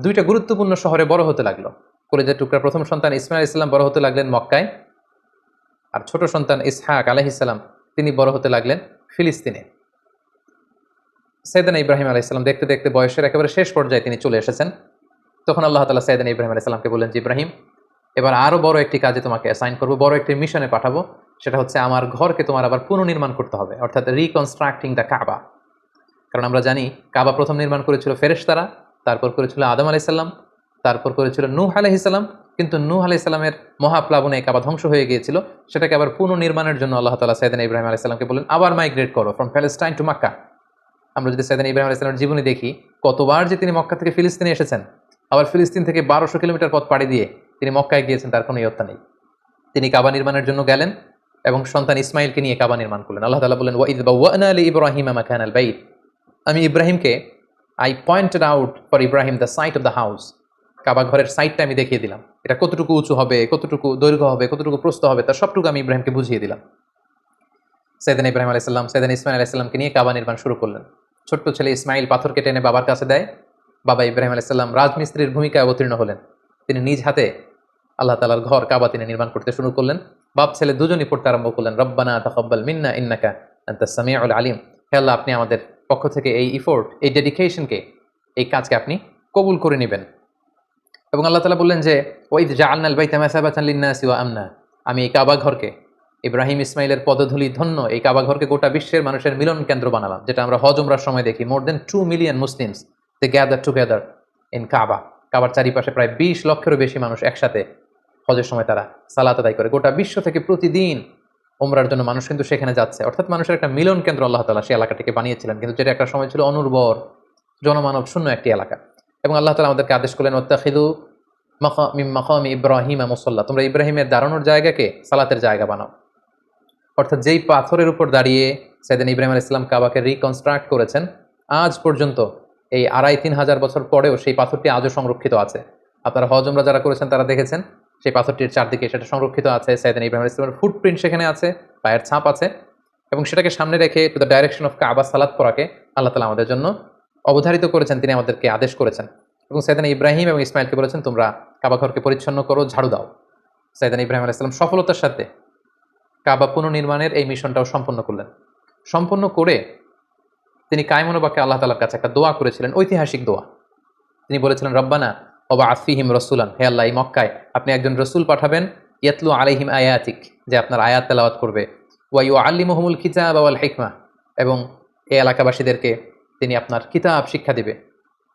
দুইটা গুরুত্বপূর্ণ শহরে বড় হতে লাগলো। কলেজের টুকরা প্রথম সন্তান ইসমাইল আলাইহিস সালাম বড় হতে লাগলেন মক্কায়, আর ছোট সন্তান ইসহাক আলাইহিস সালাম তিনি বড় হতে লাগলেন ফিলিস্তিনে। সাইয়েদনা ইব্রাহিম আলাইহিস সালাম দেখতে দেখতে বয়সের একেবারে শেষ পর্যায়ে তিনি চলে এসেছেন। তখন আল্লাহ তাআলা সাইয়েদনা ইব্রাহিম আলাইহিস সালামকে বললেন যে, ইব্রাহিম, এবার আরো বড় একটি কাজে তোমাকে অ্যাসাইন করব, বড় একটি মিশনে পাঠাবো। সেটা হচ্ছে আমার ঘরকে তোমার আবার পুনর্নির্মাণ করতে হবে, অর্থাৎ রিকনস্ট্রাক্টিং দ্য কাবা। কারণ আমরা জানি কাবা প্রথম নির্মাণ করেছিল ফেরেশতারা, তারপর করেছিল আদম আলাইহিস সালাম, তারপর করেছিল নূহ আলাইহিস সালাম। কিন্তু নূহ আলাইহিস সালামের মহাপ্লাবনে কাবা ধ্বংস হয়ে গিয়েছিল। সেটাকে আবার পুনর্নির্মাণের জন্য আল্লাহ তাআলা সাইয়েদনা ইব্রাহিম আলাইহিস সালামকে বললেন, আবার মাইগ্রেট করো ফ্রম প্যালেস্টাইন টু মক্কা। আমরা যদি সাইয়েদনা ইব্রাহিম আলাইহিস সালামের জীবনী দেখি, কতবার যে তিনি মক্কা থেকে ফিলিস্তিনে এসেছেন, আবার ফিলিস্তিন থেকে 1200 কিলোমিটার পথ পাড়ি দিয়ে তিনি মক্কায় গিয়েছেন, তার কোনো ইয়ত্তা নেই। তিনি কাবা নির্মাণের জন্য গেলেন এবং সন্তান ইসমাইলকে নিয়ে কাবা নির্মাণ করলেন। আল্লাহ তাআলা বললেন, ওয়াইদ বাওয়ানা লিইব্রাহিমা মাকানাল বাইত। আমি ইব্রাহিমকে I pointed out for Ibrahim the site of the house. Kaaba ঘরের সাইটটা আমি দেখিয়ে দিলাম, এটা কতটুকু উঁচু হবে, কতটুকু দৈর্ঘ্য হবে, কতটুকু প্রস্থ হবে, তার সবটুকু আমি ইব্রাহিমকে বুঝিয়ে দিলাম। সাইয়েদনা ইব্রাহিম আলাইহিস সালাম সাইয়েদনা ইসমাইল আলাইহিস সালামকে নিয়ে কাবা নির্মাণ শুরু করলেন। ছোট্ট ছেলে ইসমাইল পাথর কেটে এনে বাবার কাছে দেয়। বাবা ইব্রাহিম আলাইহিস সালাম রাজমিস্ত্রির ভূমিকায় অবতীর্ণ হলেন। তিনি নিজ হাতে আল্লাহ তাআলার ঘর কাবা তিনি নির্মাণ করতে শুরু করলেন। বাপ ছেলে দুজনই পড়তে আরম্ভ করলেন, রব্বানা তাকাব্বাল মিন্না ইন্নাকা আনতাস সামিউল আলিম। হে আল্লাহ, আপনি আমাদের পক্ষ থেকে এই ইফোর্ট, এই ডেডিকেশনকে, এই কাজকে আপনি কবুল করে নেবেন। এবং আল্লাহ তাআলা বললেন যে, ওয়াইদ জাআলনাল বাইতা মাসাবাতান লিন-নাসি ওয়া আমনা। আমি এই কাবা ঘরকে, ইব্রাহিম ইসমাইলের পদধূলি ধন্য এই কাবা ঘরকে গোটা বিশ্বের মানুষের মিলন কেন্দ্র বানালাম। যেটা আমরা হজ উমরার সময় দেখি, more than 2 million Muslims they gather together in Kaaba. কাবার চারিপাশে প্রায় 20 লক্ষেরও বেশি মানুষ একসাথে হজের সময় তারা সালাত আদায় করে। গোটা বিশ্ব থেকে প্রতিদিন উমরার জন্য মানুষ কিন্তু সেখানে যাচ্ছে। অর্থাৎ মানুষের একটা মিলন কেন্দ্র আল্লাহ তাআলা সেই এলাকাটিকে বানিয়েছিলেন, কিন্তু যেটা একটা সময় ছিল অনুর্বর, জনমানব শূন্য একটি এলাকা। এবং আল্লাহ তাআলা আমাদেরকে আদেশ করলেন, ওয়াত্তাখিযু মিন মাকামি ইব্রাহিমা মুসাল্লা। তোমরা ইব্রাহিমের দাঁড়ানোর জায়গাকে সালাতের জায়গা বানাও। অর্থাৎ যেই পাথরের উপর দাঁড়িয়ে সাইয়েদনা ইব্রাহিম আলাইহিস সালাম কাবাকে রিকনস্ট্রাক্ট করেছেন, আজ পর্যন্ত এই 2500-3000 হাজার বছর পরেও সেই পাথরটি আজও সংরক্ষিত আছে। আপনারা হজ উমরা যারা করেছেন তারা দেখেছেন সেই পাথরটির চারদিকে সেটা সংরক্ষিত আছে। সাইয়েদনা ইব্রাহিম আলাইহিস সালামের ফুটপ্রিন্ট সেখানে আছে, পায়ের ছাপ আছে, এবং সেটাকে সামনে রেখে টু দ্য ডাইরেকশন অফ কাবা সালাত পড়াকে আল্লাহ তাআলা আমাদের জন্য অবধারিত করেছেন, তিনি আমাদেরকে আদেশ করেছেন। এবং সাইয়েদনা ইব্রাহিম এবং ইসমাইলকে বলেছেন, তোমরা কাবা ঘরকে পরিচ্ছন্ন করো, ঝাড়ু দাও। সাইয়েদনা ইব্রাহিম আলাইহিস সালাম সফলতার সাথে কাবা পুনর্নির্মাণের এই মিশনটাও সম্পন্ন করলেন। সম্পন্ন করে তিনি কায়মনোবাক্যে আল্লাহ তাআলার কাছে একটা দোয়া করেছিলেন, ঐতিহাসিক দোয়া। তিনি বলেছিলেন, রব্বানা ওয়াবআস ফীহিম রাসূলান। হে আল্লাহ, এই মক্কায় আপনি একজন রাসূল পাঠাবেন, ইয়াতলু আলাইহিম আয়াতিক, যে আপনার আয়াত তেলাওয়াত করবে, ওয়া ইউআল্লিমুহুমুল কিতাবা ওয়াল হিকমা, এবং এই এলাকাবাসীদেরকে তিনি আপনার কিতাব শিক্ষা দিবে,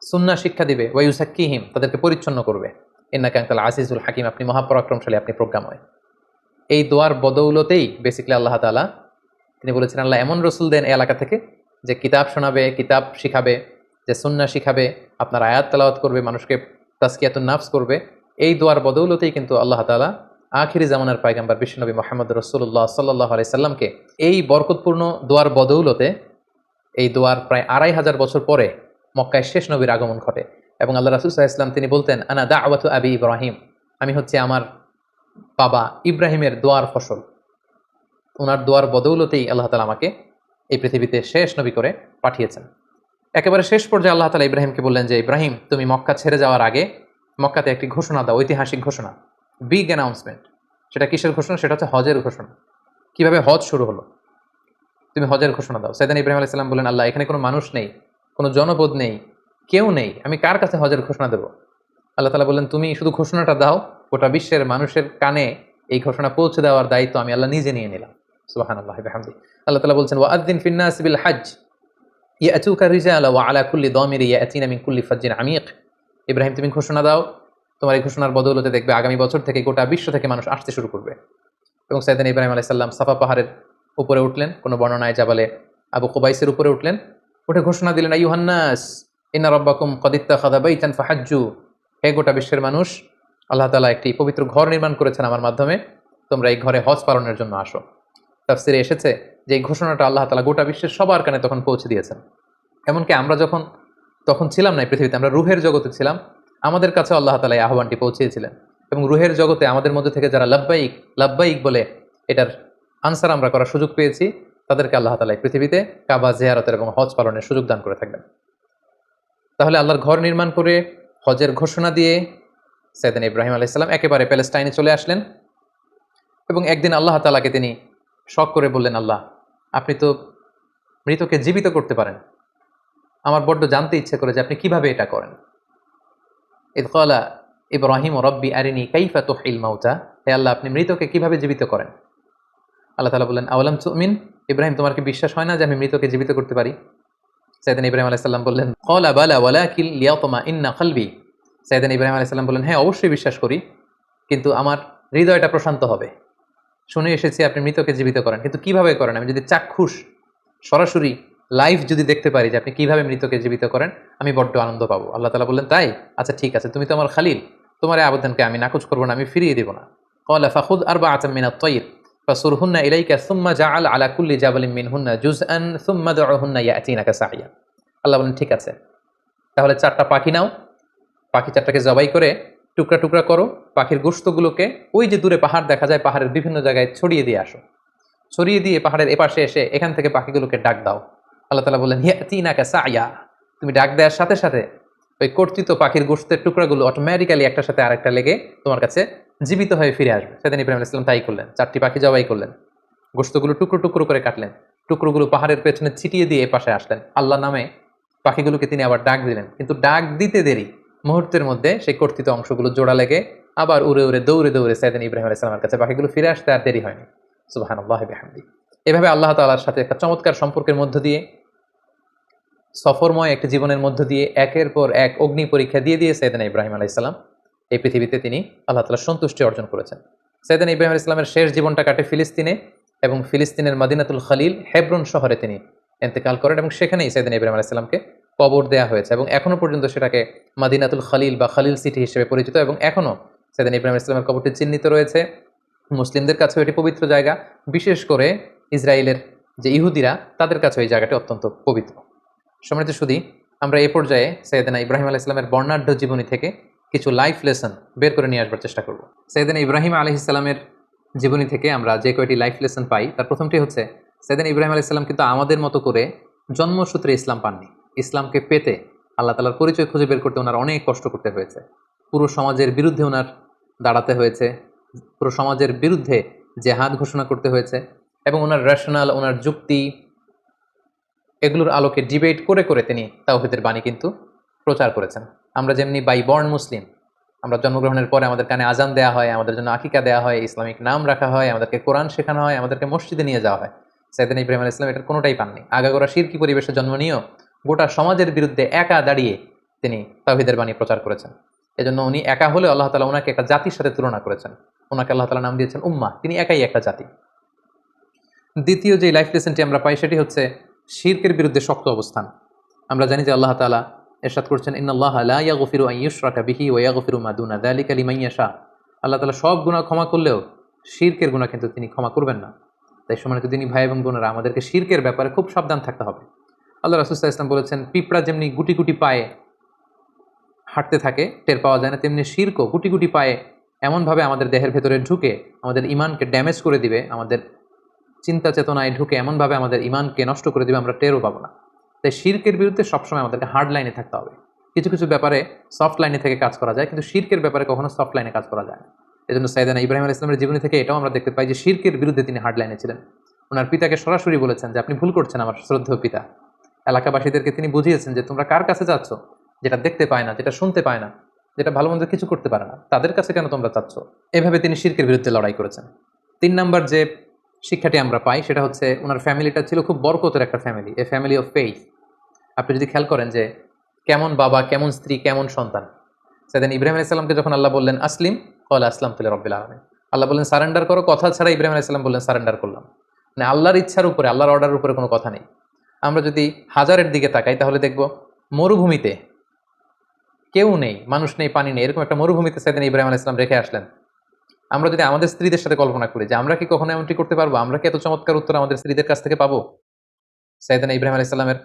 সুন্নাহ শিক্ষা দিবে, ওয়া ইউযাক্কিহিম, তাদেরকে পরিচ্ছন্ন করবে, ইন্নাকা আনতাল আজিজুল হাকিম, আপনি মহাপরাক্রমশালী, আপনি প্রজ্ঞাময়। এই দোয়ার বদৌলতেই বেসিক্যালি আল্লাহ তাআলা তিনি বলেছেন, আল্লাহ এমন রসুল দেন এই এলাকা থেকে যে কিতাব শোনাবে, কিতাব শিখাবে, যে সুন্নাহ শিখাবে, আপনার আয়াত তেলাওয়াত করবে, মানুষকে তাজকিয়াতুন নাফস করবে। এই দোয়ার বদৌলতেই কিন্তু আল্লাহ তাআলা আখিরি জামানার পয়গম্বর বিশ্বনবী মুহাম্মদ রাসূলুল্লাহ সাল্লাল্লাহু আলাইহি সাল্লামকে এই বরকতপূর্ণ দোয়ার বদৌলতে, এই দোয়ার প্রায় 2500 বছর পরে মক্কায় শেষ নবীর আগমন ঘটে। এবং আল্লাহ রাসূল সাল্লাল্লাহু আলাইহি ওয়াসাল্লাম তিনি বলতেন, আনা দাওয়াতু আবি ইব্রাহিম, আমি হচ্ছে আমার বাবা ইব্রাহিমের দোয়ার ফসল। ওনার দোয়ার বদৌলতেই আল্লাহ তাআলা আমাকে এই পৃথিবীতে শেষ নবী করে পাঠিয়েছেন। একেবারে শেষ পর্যায়ে আল্লাহ তাআলা ইব্রাহিমকে বললেন যে, ইব্রাহিম, তুমি মক্কা ছেড়ে যাওয়ার আগে মক্কাতে একটি ঘোষণা দাও, ঐতিহাসিক ঘোষণা, বিগ অ্যানাউন্সমেন্ট। সেটা কিসের ঘোষণা? সেটা হচ্ছে হজের ঘোষণা। কিভাবে হজ শুরু হলো, তুমি হজের ঘোষণা দাও। সাইয়েদনা ইব্রাহিম আলাইহিস সালাম বললেন, আল্লাহ, এখানে কোনো মানুষ নেই, কোনো জনপদ নেই, কেউ নেই, আমি কার কাছে হজের ঘোষণা দেব? আল্লাহ তাআলা বললেন, তুমি শুধু ঘোষণাটা দাও, গোটা বিশ্বের মানুষের কানে এই ঘোষণা পৌঁছে দেওয়ার দায়িত্ব আমি আল্লাহ নিজে নিয়ে নিলাম। সুবহানাল্লাহি ওয়া বিহামদিহি। আল্লাহ তাআলা বলছেন, ওয়াআযযিন ফিন নাস বিল হজ ইয়াতুকা রিজালা ওয়া আলা কুল্লি দামিরি ইয়াতিনা মিন কুল্লি ফাজ্জিন আমিক। ইব্রাহিম, তুমি ঘোষণা দাও, তোমার এই ঘোষণার বদৌলতে দেখবে আগামী বছর থেকে গোটা বিশ্ব থেকে মানুষ আসতে শুরু করবে। এবং সাইয়েদনা ইব্রাহিম আলাইহিস সালাম সাফা পাহাড়ের উপরে উঠলেন, কোনো বর্ণনায় জাবালে আবু কুবাইসের উপরে উঠলেন, উঠে ঘোষণা দিলেন, আইয়ুহান নাস ইন্না রাব্বাকুম ক্বাদ ইত্তাখাযা বাইতান ফাহাজ্জু। হে গোটা বিশ্বের মানুষ, আল্লাহ তাআলা একটি পবিত্র ঘর নির্মাণ করেছেন আমার মাধ্যমে, তোমরা এই ঘরে হজ পালনের জন্য আসো। তাফসিরে এসেছে যে এই ঘোষণাটা আল্লাহ তাআলা গোটা বিশ্বের সবার কানে তখন পৌঁছে দিয়েছেন। এমনকি আমরা যখন তখন ছিলাম না এই পৃথিবীতে, আমরা রুহের জগতে ছিলাম, আমাদের কাছে আল্লাহ তাআলা এই আহ্বানটি পৌঁছিয়েছিলেন এবং রুহের জগতে আমাদের মধ্যে থেকে যারা লাব্বাইক লাব্বাইক বলে এটার আনসার আমরা করার সুযোগ পেয়েছি, তাদেরকে আল্লাহ তাআলা এই পৃথিবীতে কাবা জিয়ারতের এবং হজ পালনের সুযোগ দান করে থাকবেন। তাহলে আল্লাহর ঘর নির্মাণ করে হজের ঘোষণা দিয়ে সাইয়েদনা ইব্রাহিম আলাইহিস সালাম একেবারে প্যালেস্টাইনে চলে আসলেন এবং একদিন আল্লাহ তাআলাকে তিনি শখ করে বললেন, আল্লাহ, আপনি তো মৃতকে জীবিত করতে পারেন, আমার বড্ড জানতে ইচ্ছে করে যে আপনি কিভাবে এটা করেন। ইয ক্বালা ইব্রাহিম রব্বি আরিনি কাইফা তুহয়িল মাউতা, হে আল্লাহ, আপনি মৃতকে কিভাবে জীবিত করেন। আল্লাহ তাআলা বললেন, আওয়ালাম তুমিন, ইব্রাহিম, তোমার কি বিশ্বাস হয় না যে আমি মৃতকে জীবিত করতে পারি? সাইয়েদনা ইব্রাহিম আলাইহিস সালাম বললেন, ক্বালা বালা ওয়ালাকিন লিয়াতমাইন্না কলবি। সাইয়েদনা ইব্রাহিম আলাইহিস সালাম বললেন, হ্যাঁ, অবশ্যই বিশ্বাস করি, কিন্তু আমার হৃদয়টা প্রশান্ত হবে। শুনে এসেছি আপনি মৃতকে জীবিত করেন, কিন্তু কিভাবে করেন? আমি যদি চাক্ষুষ সরাসরি লাইভ যদি দেখতে পারি যে আপনি কিভাবে মৃতকে জীবিত করেন, আমি বড্ড আনন্দ পাবো। আল্লাহ তাআলা বললেন, তাই? আচ্ছা, ঠিক আছে, তুমি তো আমার খালিল, তোমার এই আবেদনকে আমি নাকচ করবো না, আমি ফিরিয়ে দেব না। ক্বালা ফাখুয আরবাআতাম মিনাত তায়র ফাসুরহুন্না ইলাইকা সুম্মা জাআল আলা কুল্লি জাবালিন মিনহুন্না জুজআন সুম্মা দুউহুন্না ইয়াতিনাকা সাইয়া। আল্লাহ বলেন, ঠিক আছে, তাহলে 4টা পাখি নাও, পাখি 4টাকে জবাই করে টুকরা টুকরা করো, পাখির গোশতগুলোকে ওই যে দূরে পাহাড় দেখা যায়, পাহাড়ের বিভিন্ন জায়গায় ছড়িয়ে দিয়ে আসো, ছড়িয়ে দিয়ে পাহাড়ের এপাশে এসে এখান থেকে পাখিগুলোকে ডাক দাও। আল্লাহ তাআলা বললেন, ইয়াতিনাকা সাইয়া, তুমি ডাক দেওয়ার সাথে সাথে ওই কর্তৃত পাখির গোশতের টুকরাগুলো অটোমেটিক্যালি একটার সাথে আরেকটা লেগে তোমার কাছে জীবিত হয়ে ফিরে আসবে। সেদিন ইব্রাহিম আলাইহিস সালাম তাই করলেন, 4টি পাখি জবাই করলেন, গোশতগুলো টুকরো টুকরো করে কাটলেন, টুকরোগুলো পাহাড়ের পেছনে ছিটিয়ে দিয়ে এপাশে আসলেন, আল্লাহ নামে পাখিগুলোকে তিনি আবার ডাক দিলেন, কিন্তু ডাক দিতে দেরি, মুহূর্তের মধ্যে সেই কর্তৃত অংশগুলো জোড়া লেগে আবার উড়ে উড়ে দৌড়ে দৌড়ে সাইয়েদনা ইব্রাহিম আলাইহিস সালামের কাছে পাখিগুলো ফিরে আসতে আর দেরি হয়নি। সুবহানাল্লাহি বিহামদি। এভাবে আল্লাহ তাআলার সাথে একটা চমৎকার সম্পর্কের মধ্য দিয়ে, সফরময় একটি জীবনের মধ্য দিয়ে একের পর এক অগ্নি পরীক্ষা দিয়ে দিয়ে সাইয়েদনা ইব্রাহিম আলাইহিস সালাম এই পৃথিবীতে তিনি আল্লাহ তাআলার সন্তুষ্টি অর্জন করেছেন। সাইয়েদনা ইব্রাহিম আলাইহিস সালামের শেষ জীবনটা কাটে ফিলিস্তিনে এবং ফিলিস্তিনের মদিনাতুল খলিল হেব্রন শহরে তিনি ইন্তেকাল করেন এবং সেখানেই সাইয়েদনা ইব্রাহিম আলাইহিস সালামকে কবর দেয়া হয়েছে এবং এখনো পর্যন্ত সেটাকে মদিনাতুল খলিল বা খলিল সিটি হিসেবে পরিচিত এবং এখনো সাইয়েদনা ইব্রাহিম আলাইহিস সালামের কবরটি চিহ্নিত রয়েছে। মুসলিমদের কাছেও এটি পবিত্র জায়গা, বিশেষ করে ইসরায়েলের যে ইহুদিরা, তাদের কাছেও এই জায়গাটি অত্যন্ত পবিত্র। সম্মানিত সুধী, আমরা এই পর্যায়ে সাইয়েদনা ইব্রাহিম আলাইহিস সালামের বর্ণাঢ্য জীবনী থেকে কিছু লাইফ লেসন বের করে নিয়ে আসবার চেষ্টা করব। সাইয়েদনা ইব্রাহিম আলাইহিস সালামের জীবনী থেকে আমরা যে কয়টি লাইফ লেসন পাই, তার প্রথমটি হচ্ছে, সাইয়েদনা ইব্রাহিম আলাইহিস সালাম কিন্তু আমাদের মতো করে জন্মসূত্রে ইসলাম পাননি। ইসলামকে পেতে আল্লাহ তাআলার পরিচয় খুঁজে বের করতে ওনার অনেক কষ্ট করতে হয়েছে, পুরো সমাজের বিরুদ্ধে ওনার দাঁড়াতে হয়েছে, পুরো সমাজের বিরুদ্ধে জেহাদ ঘোষণা করতে হয়েছে এবং ওনার রেশনাল, ওনার যুক্তি, এগুলোর আলোকে ডিবেট করে করে তিনি তাওহীদের বাণী কিন্তু প্রচার করেছেন। আমরা যেমনি বাই বর্ন মুসলিম, আমরা জন্মগ্রহণের পরে আমাদের কানে আজান দেওয়া হয়, আমাদের জন্য আকিকা দেওয়া হয়, ইসলামিক নাম রাখা হয়, আমাদেরকে কোরআন শেখানো হয়, আমাদেরকে মসজিদে নিয়ে যাওয়া হয়। সাইয়েদনা ইব্রাহিম আলাইহিস সালাম এটার কোনোটাই পাননি। আগাগোড়া শিরকি পরিবেশে জন্ম নিয়েও গোটা সমাজের বিরুদ্ধে একা দাঁড়িয়ে তিনি তাওহীদের বাণী প্রচার করেছেন। এজন্য উনি একা হলেও আল্লাহ তাআলা ওনাকে একটা জাতির সাথে তুলনা করেছেন, ওনাকে আল্লাহ তাআলা নাম দিয়েছেন উম্মাহ, তিনি একাই একটা জাতি। দ্বিতীয় যে লাইফ লেসনটি আমরা পাই সেটি হচ্ছে শিরকের বিরুদ্ধে শক্ত অবস্থান। আমরা জানি যে আল্লাহ তাআলা ইরশাদ করছেন, ইন্নাল্লাহা লা ইয়াগফিরু আন ইউশরাকা বিহি ওয়া ইয়াগফিরু মা দুনা যালিকা লিমান ইয়াশা। আল্লাহ তাআলা সব গুনাহ ক্ষমা করলেও শিরকের গুনাহ কিন্তু তিনি ক্ষমা করবেন না। তাই সম্মানিত দিনী ভাই এবং বোনেরা, আমাদেরকে শিরকের ব্যাপারে খুব সাবধান থাকতে হবে। আল্লাহ রাসূল সাল্লাল্লাহু আলাইহি ওয়াসাল্লাম বলেছেন, পিঁপড়া যেমনি গুটি গুটি পায়ে হাঁটতে থাকে, টের পাওয়া যায় না, তেমনি শিরকও গুটি গুটি পায়ে এমনভাবে আমাদের দেহের ভেতরে ঢুকে আমাদের ঈমানকে ড্যামেজ করে দিবে, আমাদের চিন্তা চেতনায় ঢুকে এমনভাবে আমাদের ঈমানকে নষ্ট করে দিবে, আমরা টেরও পাবো না। তাই শিরকের বিরুদ্ধে সবসময় আমাদেরকে হার্ড লাইনে থাকতে হবে। কিছু কিছু ব্যাপারে সফট লাইনে থেকে কাজ করা যায়, কিন্তু শিরকের ব্যাপারে কখনো সফট লাইনে কাজ করা যায় না। এই জন্য সাইয়েদনা ইব্রাহিম আলাইহিস সালামের জীবনী থেকে এটাও আমরা দেখতে পাই যে শিরকের বিরুদ্ধে তিনি হার্ড লাইনে ছিলেন। ওনার পিতাকে সরাসরি বলেছেন যে আপনি ভুল করছেন আমার শ্রদ্ধেয় পিতা। এলাকাবাসীদেরকে তিনি বুঝিয়েছেন যে তোমরা কার কাছে যাচ্ছ, যেটা দেখতে পায় না, যেটা শুনতে পায় না, যেটা ভালো মন্দ কিছু করতে পারে না, তাদের কাছে কেন তোমরা চাচ্ছ? এভাবে তিনি শিরকের বিরুদ্ধে লড়াই করেছেন। 3 নাম্বার যে শিক্ষাটি আমরা পাই সেটা হচ্ছে, ওনার ফ্যামিলিটা ছিল খুব বরকতের একটা family, A family of faith. আপনি যদি খেয়াল করেন যে কেমন বাবা, কেমন স্ত্রী, কেমন সন্তান। সাইয়েদনা ইব্রাহিম আলাইহিস সালামকে যখন আল্লাহ বললেন আসলিম, ক্বালা আসলামতু লিরাব্বিল আলামিন, আল্লাহ বললেন সারেন্ডার করো, কথা ছাড়া ইব্রাহিম আলাইহিস সালাম বললেন সারেন্ডার করলাম। মানে আল্লাহর ইচ্ছার উপরে, আল্লাহর অর্ডারের উপরে কোনো কথা নেই। আমরা যদি হাজারের দিকে তাকাই তাহলে দেখব মরুভূমিতে কেউ নেই, মানুষ নেই, পানি নেই, এরকম একটা মরুভূমিতে সাইয়েদনা ইব্রাহিম আলাইহিস সালাম রেখে আসলেন। আমরা যদি আমাদের স্ত্রীদের সাথে কল্পনা করি যে আমরা কি কখনো এমনটি করতে পারবো? আমরা কি এত চমৎকার উত্তর আমাদের স্ত্রীদের কাছ থেকে পাবো? সাইয়েদনা ইব্রাহিম আলাইহিস সালামের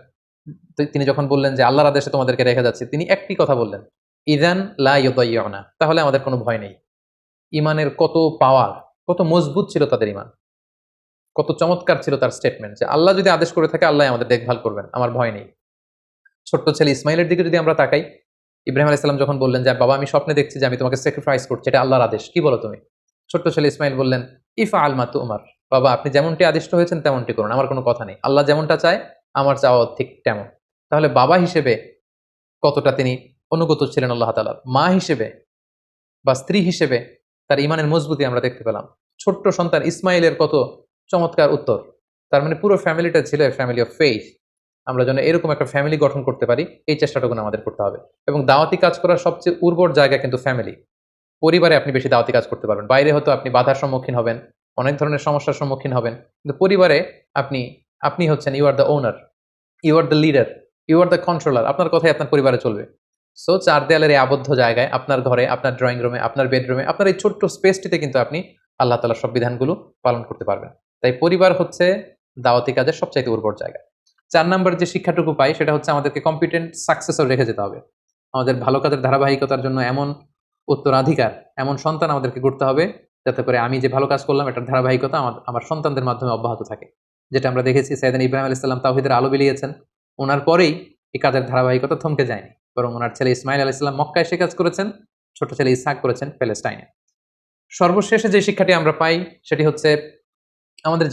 তিনি যখন বললেন যে আল্লাহর আদেশে তোমাদেরকে রেখে যাচ্ছি, তিনি একটি কথা বললেন, ইযান লা ইউদাইয়ুনা, তাহলে আমাদের কোনো ভয় নেই। ঈমানের কত পাওয়ার, কত মজবুত ছিল তাদের ঈমান। কত চমৎকার ছিল তার স্টেটমেন্ট যে আল্লাহ যদি আদেশ করে থাকে আল্লাহ আমাদের দেখভাল করবেন, আমার ভয় নেই। ছোট্ট ছেলে ইসমাইলের দিকে যদি আমরা তাকাই, ইব্রাহিম আলাইহিস সালাম যখন বললেন যে বাবা আমি স্বপ্নে দেখছি যে আমি তোমাকে স্যাক্রিফাইস করছি, এটা আল্লাহর আদেশ, কি বলো তুমি? ছোট্ট ছেলে ইসমাইল বললেন, ইফআল মা তুমার, বাবা আপনি যেমনটি আদিষ্ট হয়েছেন তেমনটি করুন, আমার কোনো কথা নেই, আল্লাহ যেমনটা চায় আমার চাওয়া ঠিক তেমন। তাহলে বাবা হিসেবে কতটা তিনি অনুগত ছিলেন আল্লাহ তাআলার, মা হিসেবে বা স্ত্রী হিসেবে তার ইমানের মজবুতি আমরা দেখতে পেলাম। ছোট্ট সন্তান ইসমাইলের কত চমৎকার উত্তর। তার মানে পুরো ফ্যামিলিটা ছিল ফ্যামিলি অফ ফেইথ। আমরা যেন এরকম একটা ফ্যামিলি গঠন করতে পারি, এই চেষ্টাটুকু আমাদের করতে হবে। এবং দাওয়াতি কাজ করার সবচেয়ে উর্বর জায়গা কিন্তু ফ্যামিলি। পরিবারে আপনি বেশি দাওয়াতি কাজ করতে পারবেন। বাইরে হয়তো আপনি বাধার সম্মুখীন হবেন, অনেক ধরনের সমস্যার সম্মুখীন হবেন। কিন্তু পরিবারে আপনি আপনি হচ্ছেন you are the owner, you are the leader, you are the controller. আপনার কথাই আপনার পরিবারে চলবে। সো ৪ দেয়ালের এই আবদ্ধ জায়গায়, আপনার ঘরে, আপনার ড্রয়িং রুমে, আপনার বেডরুমে, আপনার এই ছোট্ট স্পেসটিতে কিন্তু আপনি আল্লাহ তাআলার সব বিধানগুলো পালন করতে পারবেন। তাই পরিবার হচ্ছে দাওয়াতি কাজের সবচাইতে উর্বর জায়গা। ৪ নাম্বার যে শিক্ষাটুকু পাই সেটা হচ্ছে আমাদেরকে কম্পিটেন্ট সাকসেসর রেখে যেতে হবে। আমাদের ভালো কাজের ধারাবাহিকতার জন্য এমন উত্তরাধিকার, এমন সন্তান আমাদেরকে গড়তে হবে যাতে করে আমি যে ভালো কাজ করলাম এটার ধারাবাহিকতা আমার সন্তানদের মাধ্যমে অব্যাহত থাকে। যেটা আমরা দেখেছি সাইয়েদনা ইব্রাহিম আলাইহিস সালাম তাওহীদের আলো বিলিয়েছেন। উনার পরেই এই কাজের ধারাবাহিকতা থমকে যায়নি। বরং উনার ছেলে ইসমাইল আলাইহিস সালাম মক্কায় সে কাজ করেছেন, ছোট ছেলে ইসহাক করেছেন প্যালেস্টাইনে। সর্বশেষে যে শিক্ষাটি আমরা পাই সেটি হচ্ছে আমাদের